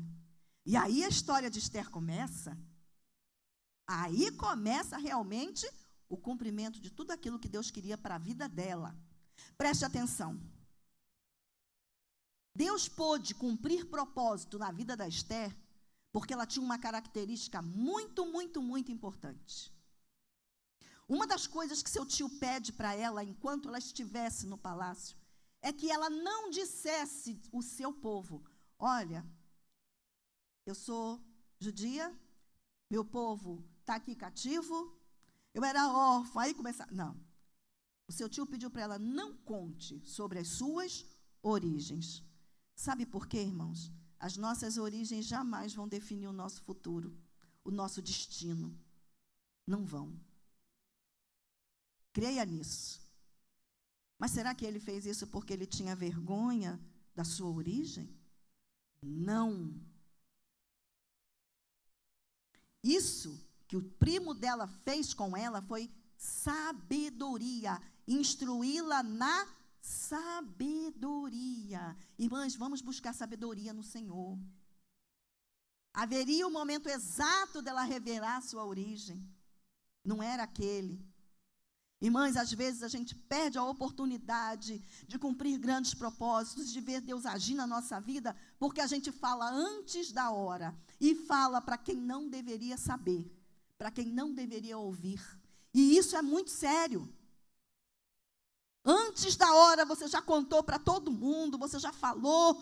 E aí a história de Esther começa. Aí começa realmente o cumprimento de tudo aquilo que Deus queria para a vida dela. Preste atenção. Deus pôde cumprir propósito na vida da Esther, porque ela tinha uma característica muito, muito, muito importante. Uma das coisas que seu tio pede para ela, enquanto ela estivesse no palácio, é que ela não dissesse ao seu povo: olha, eu sou judia, meu povo está aqui cativo, eu era órfã, aí começar. Não. O seu tio pediu para ela: não conte sobre as suas origens. Sabe por quê, irmãos? As nossas origens jamais vão definir o nosso futuro, o nosso destino. Não vão. Creia nisso. Mas será que ele fez isso porque ele tinha vergonha da sua origem? Não. Isso que o primo dela fez com ela foi sabedoria, instruí-la na sabedoria. Irmãs, vamos buscar sabedoria no Senhor. Haveria o momento exato dela revelar a sua origem. Não era aquele. Irmãs, às vezes a gente perde a oportunidade de cumprir grandes propósitos, de ver Deus agir na nossa vida, porque a gente fala antes da hora e fala para quem não deveria saber, para quem não deveria ouvir. E isso é muito sério. Antes da hora você já contou para todo mundo, você já falou,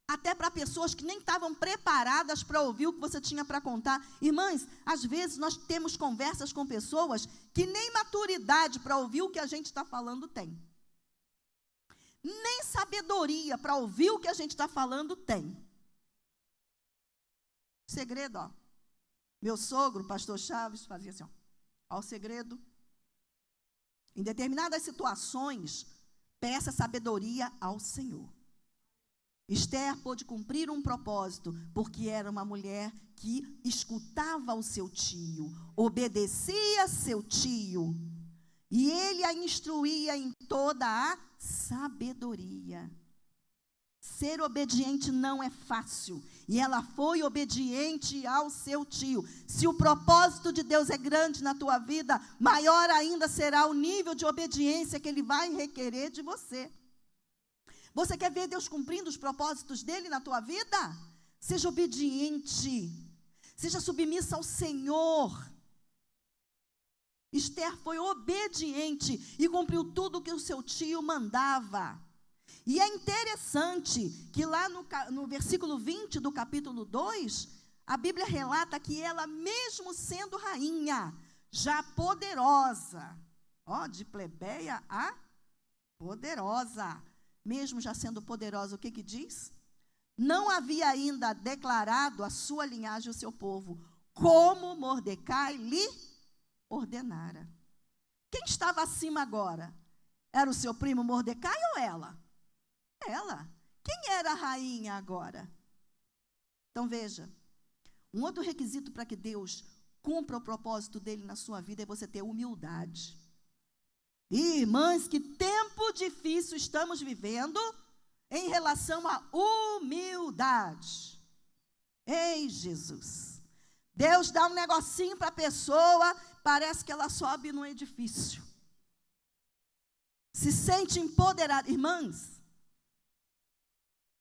até para pessoas que nem estavam preparadas para ouvir o que você tinha para contar. Irmãs, às vezes nós temos conversas com pessoas que nem maturidade para ouvir o que a gente está falando tem. Nem sabedoria para ouvir o que a gente está falando tem. Segredo, ó. Meu sogro, pastor Chaves, fazia assim, ó o segredo. Em determinadas situações, peça sabedoria ao Senhor. Esther pôde cumprir um propósito, porque era uma mulher que escutava o seu tio, obedecia seu tio, e ele a instruía em toda a sabedoria. Ser obediente não é fácil, e ela foi obediente ao seu tio. Se o propósito de Deus é grande na tua vida, maior ainda será o nível de obediência que Ele vai requerer de você. Você quer ver Deus cumprindo os propósitos dEle na tua vida? Seja obediente, seja submissa ao Senhor. Esther foi obediente e cumpriu tudo o que o seu tio mandava. E é interessante que lá no versículo 20 do capítulo 2, a Bíblia relata que ela, mesmo sendo rainha, já poderosa, de plebeia a poderosa, mesmo já sendo poderosa, o que diz? Não havia ainda declarado a sua linhagem, o seu povo, como Mordecai lhe ordenara. Quem estava acima agora? Era o seu primo Mordecai ou ela? Ela. Quem era a rainha agora? Então veja, um outro requisito para que Deus cumpra o propósito dele na sua vida é você ter humildade. Irmãs, que tempo difícil estamos vivendo em relação à humildade. Ei, Jesus. Deus dá um negocinho para a pessoa, parece que ela sobe num edifício. Se sente empoderada. Irmãs,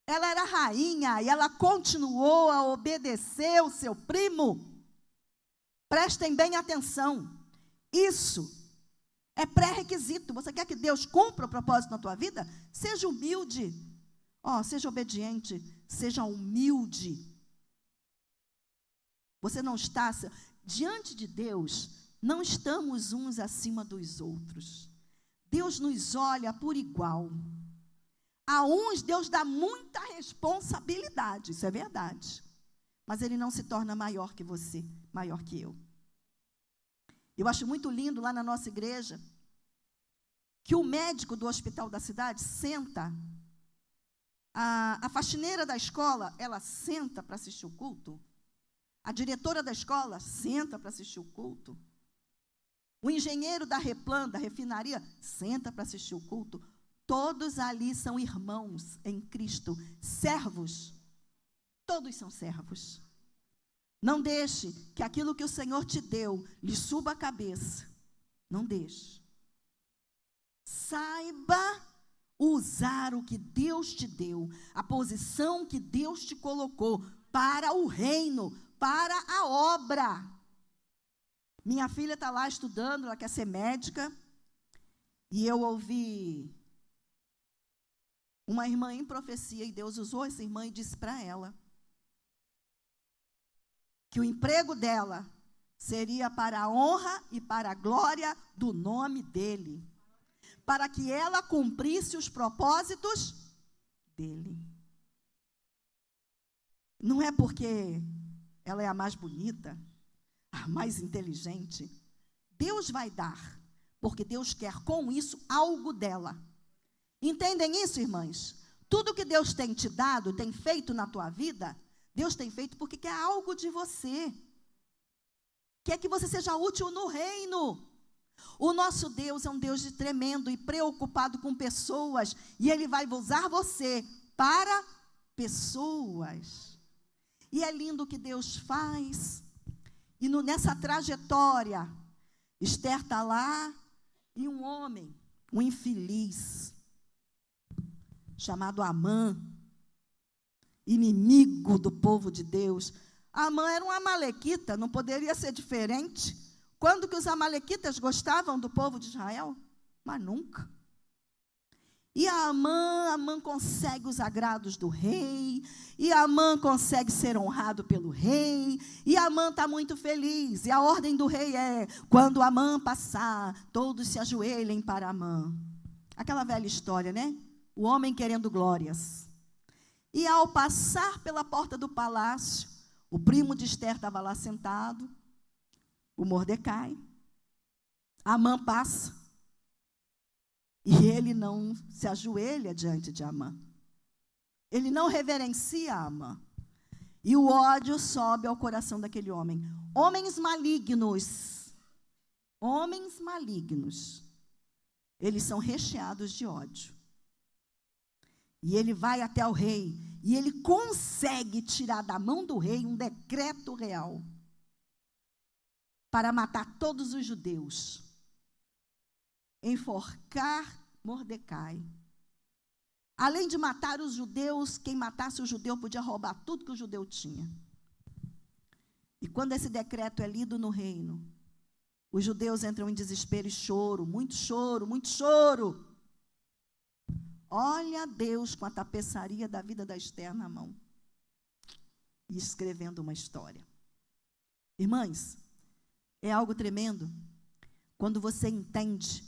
ela era rainha e ela continuou a obedecer o seu primo. Prestem bem atenção. Isso é pré-requisito. Você quer que Deus cumpra o propósito na tua vida? Seja humilde. Seja obediente. Seja humilde. Você não está... Diante de Deus, não estamos uns acima dos outros. Deus nos olha por igual. A uns, Deus dá muita responsabilidade. Isso é verdade. Mas Ele não se torna maior que você, maior que eu. Eu acho muito lindo lá na nossa igreja que o médico do hospital da cidade senta, a faxineira da escola, ela senta para assistir o culto. A diretora da escola senta para assistir o culto. O engenheiro da Replan, da refinaria, senta para assistir o culto. Todos ali são irmãos em Cristo, servos. Todos são servos. Não deixe que aquilo que o Senhor te deu lhe suba a cabeça. Não deixe. Saiba usar o que Deus te deu, a posição que Deus te colocou para o reino, para a obra. Minha filha está lá estudando, ela quer ser médica, e eu ouvi uma irmã em profecia, e Deus usou essa irmã e disse para ela que o emprego dela seria para a honra e para a glória do nome dele, para que ela cumprisse os propósitos dele. Não é porque ela é a mais bonita, a mais inteligente. Deus vai dar, porque Deus quer com isso algo dela. Entendem isso, irmãs? Tudo que Deus tem te dado, tem feito na tua vida, Deus tem feito porque quer algo de você. Quer que você seja útil no reino. O nosso Deus é um Deus de tremendo e preocupado com pessoas, e Ele vai usar você para pessoas. E é lindo o que Deus faz. E nessa trajetória, Esther está lá, e um homem, um infeliz, chamado Amã, inimigo do povo de Deus. Amã era um amalequita, não poderia ser diferente. Quando que os amalequitas gostavam do povo de Israel? Mas nunca. E Amã consegue os agrados do rei, e Amã consegue ser honrado pelo rei, e Amã está muito feliz, e a ordem do rei é, quando Amã passar, todos se ajoelhem para Amã. Aquela velha história, né? O homem querendo glórias. E ao passar pela porta do palácio, o primo de Esther estava lá sentado, o Mordecai. Amã passa. E ele não se ajoelha diante de Amã. Ele não reverencia Amã. E o ódio sobe ao coração daquele homem. Homens malignos. Homens malignos. Eles são recheados de ódio. E ele vai até o rei. E ele consegue tirar da mão do rei um decreto real para matar todos os judeus. Enforcar Mordecai. Além de matar os judeus, quem matasse o judeu podia roubar tudo que o judeu tinha. E quando esse decreto é lido no reino, os judeus entram em desespero e choro, muito choro, muito choro. Olha Deus com a tapeçaria da vida da Esther na mão e escrevendo uma história. Irmãs, é algo tremendo quando você entende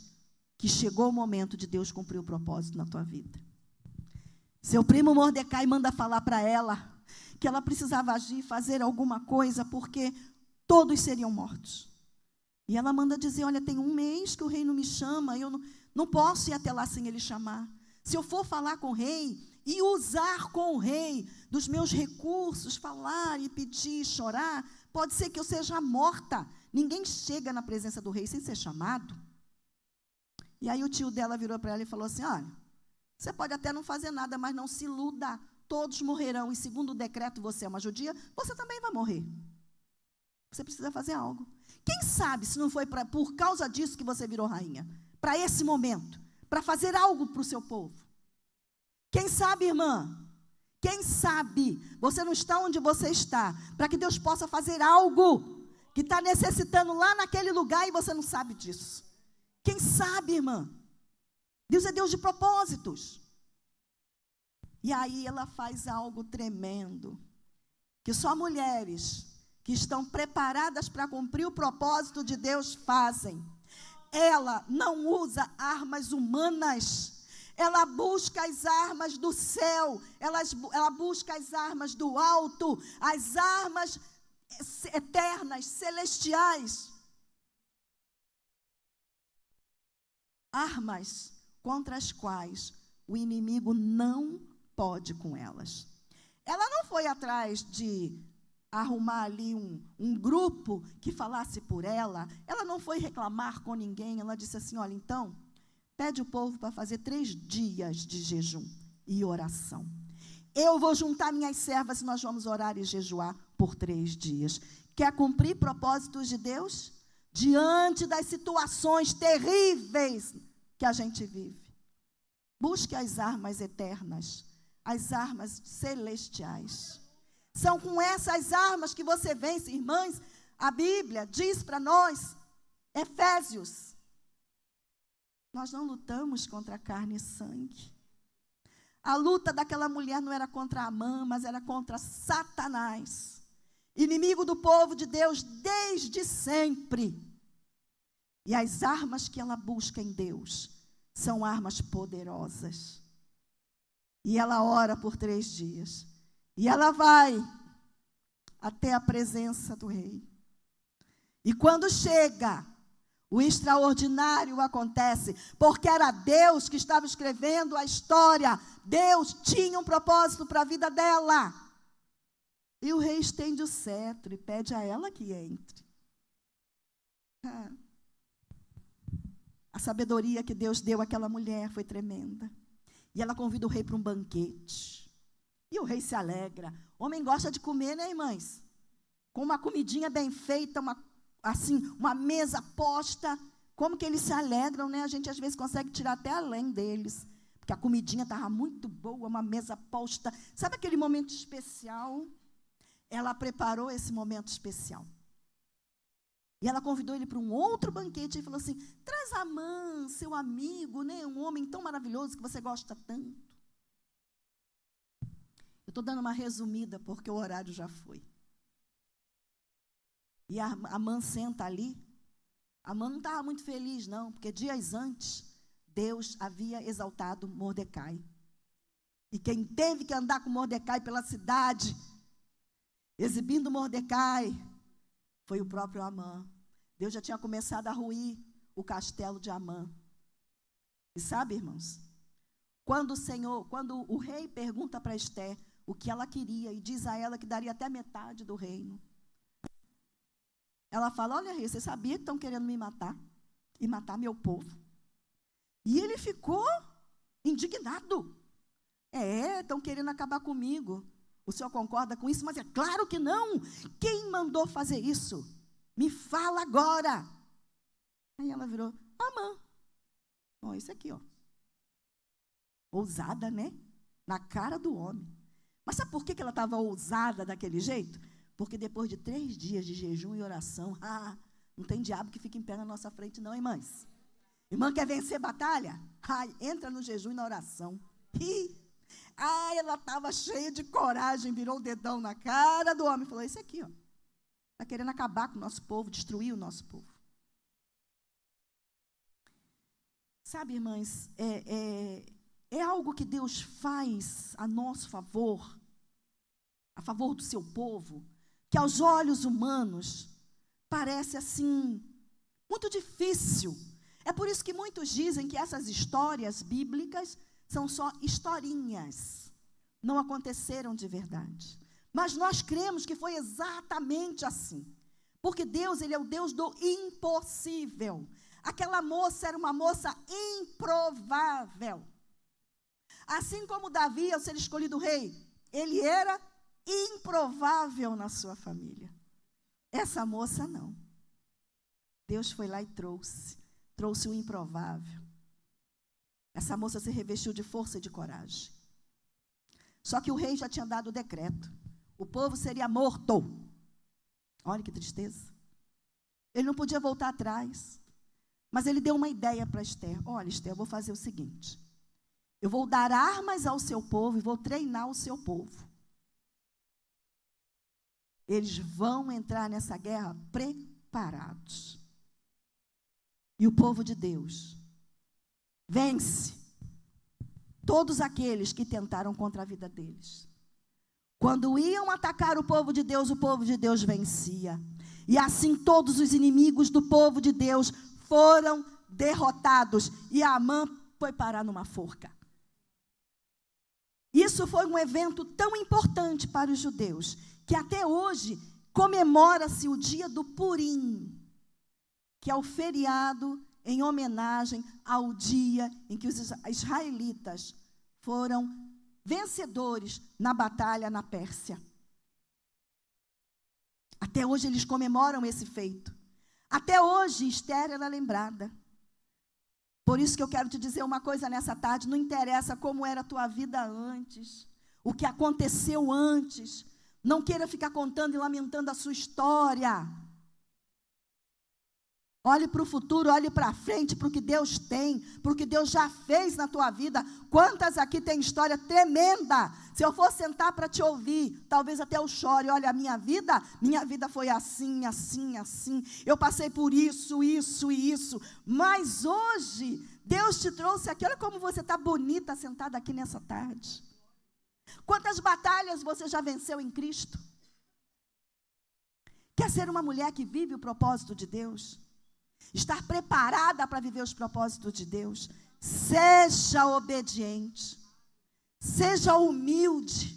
que chegou o momento de Deus cumprir o propósito na tua vida. Seu primo Mordecai manda falar para ela que ela precisava agir, fazer alguma coisa, porque todos seriam mortos. E ela manda dizer, olha, tem 1 mês que o rei não me chama, eu não posso ir até lá sem ele chamar. Se eu for falar com o rei e usar com o rei dos meus recursos, falar e pedir, chorar, pode ser que eu seja morta. Ninguém chega na presença do rei sem ser chamado. E aí o tio dela virou para ela e falou assim, olha, você pode até não fazer nada, mas não se iluda, todos morrerão, e segundo o decreto, você é uma judia, você também vai morrer. Você precisa fazer algo. Quem sabe se não foi por causa disso que você virou rainha? Para esse momento, para fazer algo para o seu povo. Quem sabe, irmã? Quem sabe você não está onde você está, para que Deus possa fazer algo que está necessitando lá naquele lugar e você não sabe disso. Quem sabe, irmã? Deus é Deus de propósitos. E aí ela faz algo tremendo, que só mulheres que estão preparadas para cumprir o propósito de Deus fazem. Ela não usa armas humanas, ela busca as armas do céu, ela busca as armas do alto, as armas eternas, celestiais. Armas contra as quais o inimigo não pode com elas. Ela não foi atrás de arrumar ali um grupo que falasse por ela, ela não foi reclamar com ninguém, ela disse assim, olha, então, pede o povo para fazer 3 dias de jejum e oração. Eu vou juntar minhas servas e nós vamos orar e jejuar por 3 dias. Quer cumprir propósitos de Deus? Diante das situações terríveis que a gente vive. Busque as armas eternas, as armas celestiais. São com essas armas que você vence, irmãs. A Bíblia diz para nós, Efésios, nós não lutamos contra carne e sangue. A luta daquela mulher não era contra Amã, mas era contra Satanás, inimigo do povo de Deus desde sempre. E as armas que ela busca em Deus são armas poderosas. E ela ora por 3 dias. E ela vai até a presença do rei. E quando chega, o extraordinário acontece, porque era Deus que estava escrevendo a história. Deus tinha um propósito para a vida dela. E o rei estende o cetro e pede a ela que entre. A sabedoria que Deus deu àquela mulher foi tremenda. E ela convida o rei para um banquete. E o rei se alegra. Homem gosta de comer, né, irmãs? Com uma comidinha bem feita, uma mesa posta. Como que eles se alegram, né? A gente às vezes consegue tirar até além deles. Porque a comidinha estava muito boa, uma mesa posta. Sabe aquele momento especial? Ela preparou esse momento especial. E ela convidou ele para um outro banquete e falou assim, traz Amã, seu amigo, né? Um homem tão maravilhoso que você gosta tanto. Eu estou dando uma resumida, porque o horário já foi. E a Amã senta ali. Amã não estava muito feliz, não, porque dias antes, Deus havia exaltado Mordecai. E quem teve que andar com Mordecai pela cidade, exibindo Mordecai, foi o próprio Amã. Deus já tinha começado a ruir o castelo de Amã. E sabe, irmãos, quando o rei pergunta para Esté o que ela queria, e diz a ela que daria até metade do reino, ela fala, olha, rei, você sabia que estão querendo me matar? E matar meu povo? E ele ficou indignado. Estão querendo acabar comigo. O senhor concorda com isso? Mas é claro que não. Quem mandou fazer isso? Me fala agora. Aí ela virou, Amã. Ó, isso aqui, ó. Ousada, né? Na cara do homem. Mas sabe por que ela estava ousada daquele jeito? Porque depois de 3 dias de jejum e oração, não tem diabo que fique em pé na nossa frente não, irmãs. Irmã quer vencer batalha? Entra no jejum e na oração. Ela estava cheia de coragem, virou o dedão na cara do homem e falou, esse aqui, ó. Está querendo acabar com o nosso povo, destruir o nosso povo. Sabe, irmãs, é algo que Deus faz a nosso favor, a favor do seu povo, que aos olhos humanos parece assim, muito difícil. É por isso que muitos dizem que essas histórias bíblicas são só historinhas, não aconteceram de verdade. Mas nós cremos que foi exatamente assim, porque Deus, Ele é o Deus do impossível. Aquela moça era uma moça improvável. Assim como Davi, ao ser escolhido rei, ele era improvável na sua família. Essa moça não. Deus foi lá e trouxe o improvável. Essa moça se revestiu de força e de coragem. Só que o rei já tinha dado o decreto. O povo seria morto. Olha que tristeza. Ele não podia voltar atrás. Mas ele deu uma ideia para Esther. Olha, Esther, eu vou fazer o seguinte. Eu vou dar armas ao seu povo e vou treinar o seu povo. Eles vão entrar nessa guerra preparados. E o povo de Deus vence todos aqueles que tentaram contra a vida deles. Quando iam atacar o povo de Deus vencia. E assim todos os inimigos do povo de Deus foram derrotados. E Amã foi parar numa forca. Isso foi um evento tão importante para os judeus, que até hoje comemora-se o dia do Purim, que é o feriado em homenagem ao dia em que os israelitas foram vencedores na batalha na Pérsia. Até hoje eles comemoram esse feito. Até hoje Esther era lembrada. Por isso que eu quero te dizer uma coisa nessa tarde, não interessa como era a tua vida antes, o que aconteceu antes, não queira ficar contando e lamentando a sua história. Olhe para o futuro, olhe para frente, para o que Deus tem, para o que Deus já fez na tua vida. Quantas aqui tem história tremenda? Se eu for sentar para te ouvir, talvez até eu chore. Olha, a minha vida foi assim, assim, assim. Eu passei por isso, isso e isso. Mas hoje, Deus te trouxe aqui. Olha como você está bonita sentada aqui nessa tarde. Quantas batalhas você já venceu em Cristo? Quer ser uma mulher que vive o propósito de Deus? Estar preparada para viver os propósitos de Deus. Seja obediente. Seja humilde.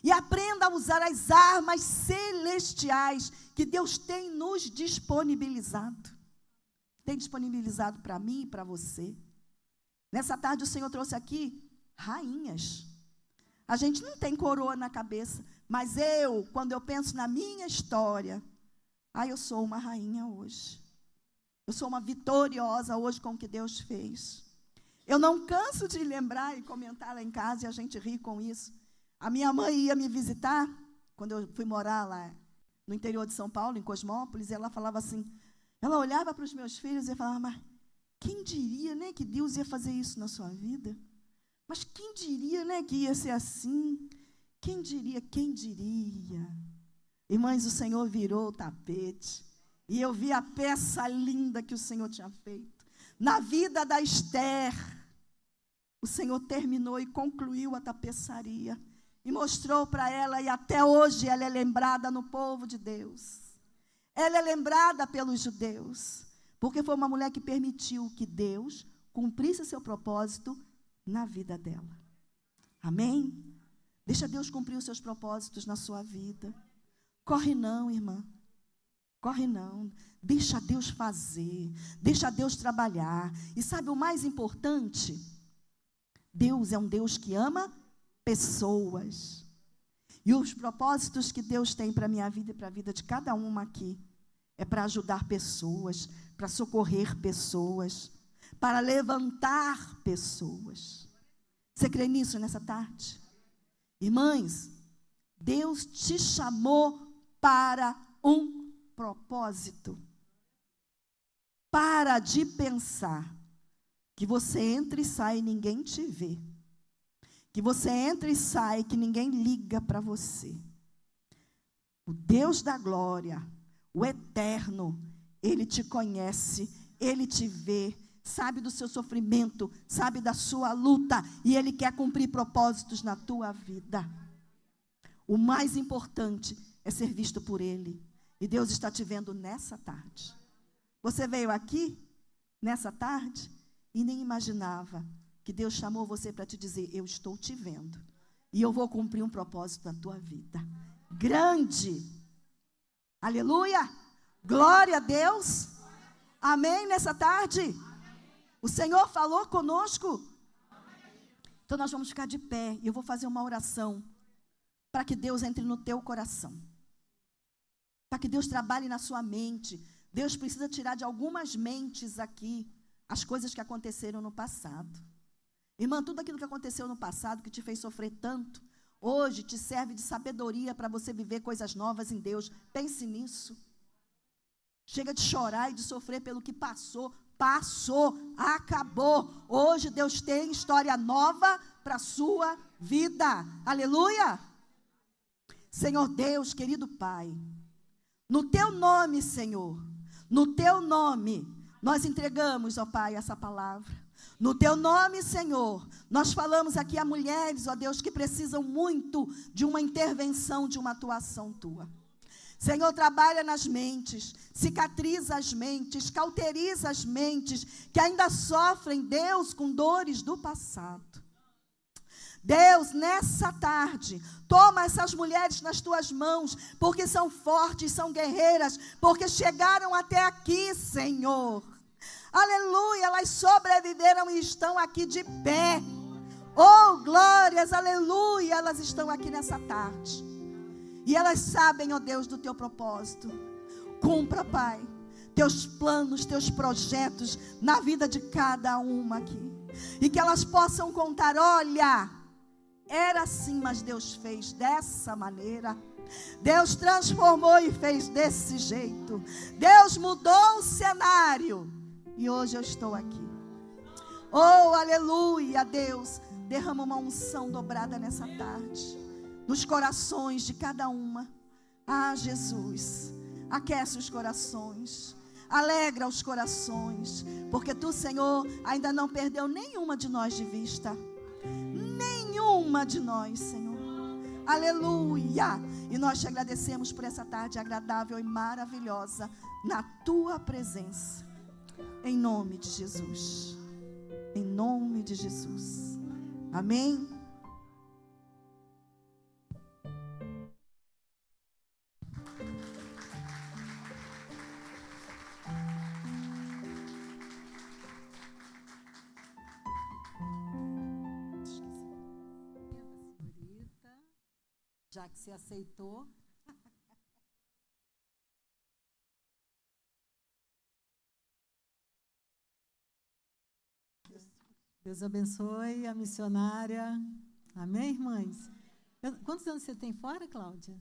E aprenda a usar as armas celestiais que Deus tem nos disponibilizado. Tem disponibilizado para mim e para você. Nessa tarde o Senhor trouxe aqui rainhas. A gente não tem coroa na cabeça. Mas quando eu penso na minha história, eu sou uma rainha hoje. Eu sou uma vitoriosa hoje com o que Deus fez. Eu não canso de lembrar e comentar lá em casa, e a gente ri com isso. A minha mãe ia me visitar, quando eu fui morar lá no interior de São Paulo, em Cosmópolis, e ela falava assim, ela olhava para os meus filhos e falava, mas quem diria, né, que Deus ia fazer isso na sua vida? Mas quem diria, né, que ia ser assim? Quem diria, quem diria? Irmãs, o Senhor virou o tapete. E eu vi a peça linda que o Senhor tinha feito. Na vida da Esther, o Senhor terminou e concluiu a tapeçaria. E mostrou para ela, e até hoje ela é lembrada no povo de Deus. Ela é lembrada pelos judeus. Porque foi uma mulher que permitiu que Deus cumprisse seu propósito na vida dela. Amém? Deixa Deus cumprir os seus propósitos na sua vida. Corre não, irmã. Corre não, deixa Deus fazer, deixa Deus trabalhar. E sabe o mais importante? Deus é um Deus que ama pessoas. E os propósitos que Deus tem para a minha vida e para a vida de cada uma aqui, é para ajudar pessoas, para socorrer pessoas, para levantar pessoas. Você crê nisso nessa tarde? Irmãs, Deus te chamou para um propósito. Para de pensar que você entra e sai e ninguém te vê. Que você entra e sai que ninguém liga para você. O Deus da glória, o eterno, Ele te conhece, Ele te vê, sabe do seu sofrimento, sabe da sua luta, e Ele quer cumprir propósitos na tua vida. O mais importante é ser visto por Ele. E Deus está te vendo nessa tarde. Você veio aqui, nessa tarde, e nem imaginava que Deus chamou você para te dizer: eu estou te vendo, e eu vou cumprir um propósito na tua vida. Grande. Aleluia. Glória a Deus. Amém nessa tarde? O Senhor falou conosco. Então nós vamos ficar de pé e eu vou fazer uma oração para que Deus entre no teu coração, para que Deus trabalhe na sua mente. Deus precisa tirar de algumas mentes aqui as coisas que aconteceram no passado. Irmã, tudo aquilo que aconteceu no passado, que te fez sofrer tanto, hoje te serve de sabedoria para você viver coisas novas em Deus. Pense nisso. Chega de chorar e de sofrer pelo que passou. Passou, acabou. Hoje Deus tem história nova para a sua vida. Aleluia. Senhor Deus, querido Pai, no teu nome, Senhor, no teu nome, nós entregamos, ó Pai, essa palavra. No teu nome, Senhor, nós falamos aqui a mulheres, ó Deus, que precisam muito de uma intervenção, de uma atuação tua. Senhor, trabalha nas mentes, cicatriza as mentes, cauteriza as mentes que ainda sofrem, Deus, com dores do passado. Deus, nessa tarde, toma essas mulheres nas tuas mãos, porque são fortes, são guerreiras, porque chegaram até aqui, Senhor. Aleluia, elas sobreviveram e estão aqui de pé. Oh, glórias, aleluia, elas estão aqui nessa tarde. E elas sabem, ó Deus, do teu propósito. Cumpra, Pai, teus planos, teus projetos na vida de cada uma aqui. E que elas possam contar: olha, era assim, mas Deus fez dessa maneira. Deus transformou e fez desse jeito. Deus mudou o cenário. E hoje eu estou aqui. Oh, aleluia, Deus. Derrama uma unção dobrada nessa tarde nos corações de cada uma. Ah, Jesus, aquece os corações, alegra os corações, porque tu, Senhor, ainda não perdeu nenhuma de nós de vista. Nenhuma de nós, Senhor. Aleluia. E nós te agradecemos por essa tarde agradável e maravilhosa na tua presença. Em nome de Jesus. Em nome de Jesus. Amém. Já que você aceitou. Deus abençoe a missionária. Amém, irmãs? Quantos anos você tem fora, Cláudia?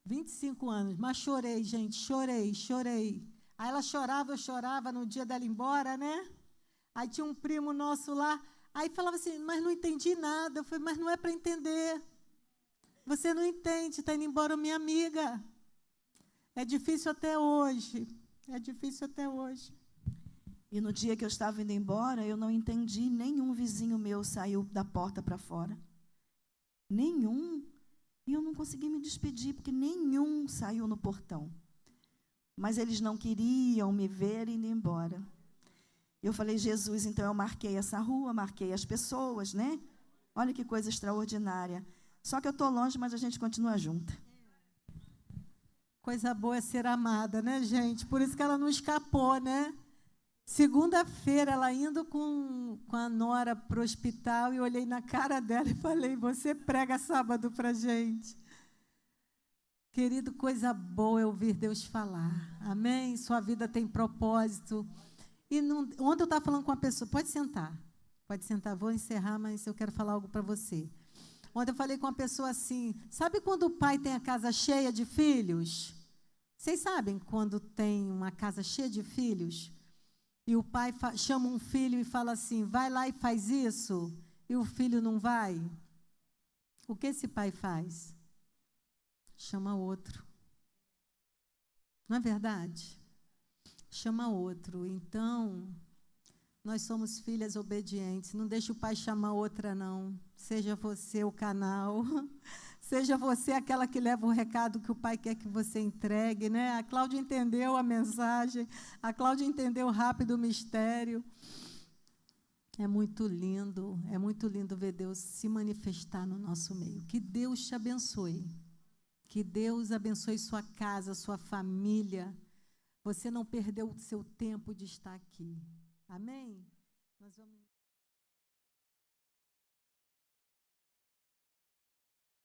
25 anos. Mas chorei, gente, chorei. Aí ela chorava, eu chorava no dia dela ir embora, né? Aí tinha um primo nosso lá, aí falava assim: mas não entendi nada. Eu falei: mas não é para entender. Você não entende, está indo embora minha amiga. É difícil até hoje. E no dia que eu estava indo embora, eu não entendi, nenhum vizinho meu saiu da porta para fora. Nenhum. E eu não consegui me despedir, porque nenhum saiu no portão. Mas eles não queriam me ver indo embora. Eu falei: Jesus, então eu marquei essa rua, marquei as pessoas, né? Olha que coisa extraordinária. Só que eu estou longe, mas a gente continua junta. Coisa boa é ser amada, né, gente? Por isso que ela não escapou, né? Segunda-feira, ela indo com a nora para o hospital, e eu olhei na cara dela e falei: você prega sábado para a gente. Querido, coisa boa é ouvir Deus falar. Amém? Sua vida tem propósito. E ontem eu estava falando com uma pessoa. Pode sentar, vou encerrar, mas eu quero falar algo para você. Ontem eu falei com uma pessoa assim: sabe quando o pai tem a casa cheia de filhos? Vocês sabem quando tem uma casa cheia de filhos? E o pai chama um filho e fala assim: vai lá e faz isso, e o filho não vai? O que esse pai faz? Chama outro. Não é verdade? Chama outro. Então, nós somos filhas obedientes. Não deixe o pai chamar outra, não. Seja você o canal, Seja você aquela que leva o recado que o Pai quer que você entregue, né? A Cláudia entendeu a mensagem, a Cláudia entendeu rápido o mistério. É muito lindo ver Deus se manifestar no nosso meio. Que Deus te abençoe. Que Deus abençoe sua casa, sua família. Você não perdeu o seu tempo de estar aqui. Amém? Nós vamos...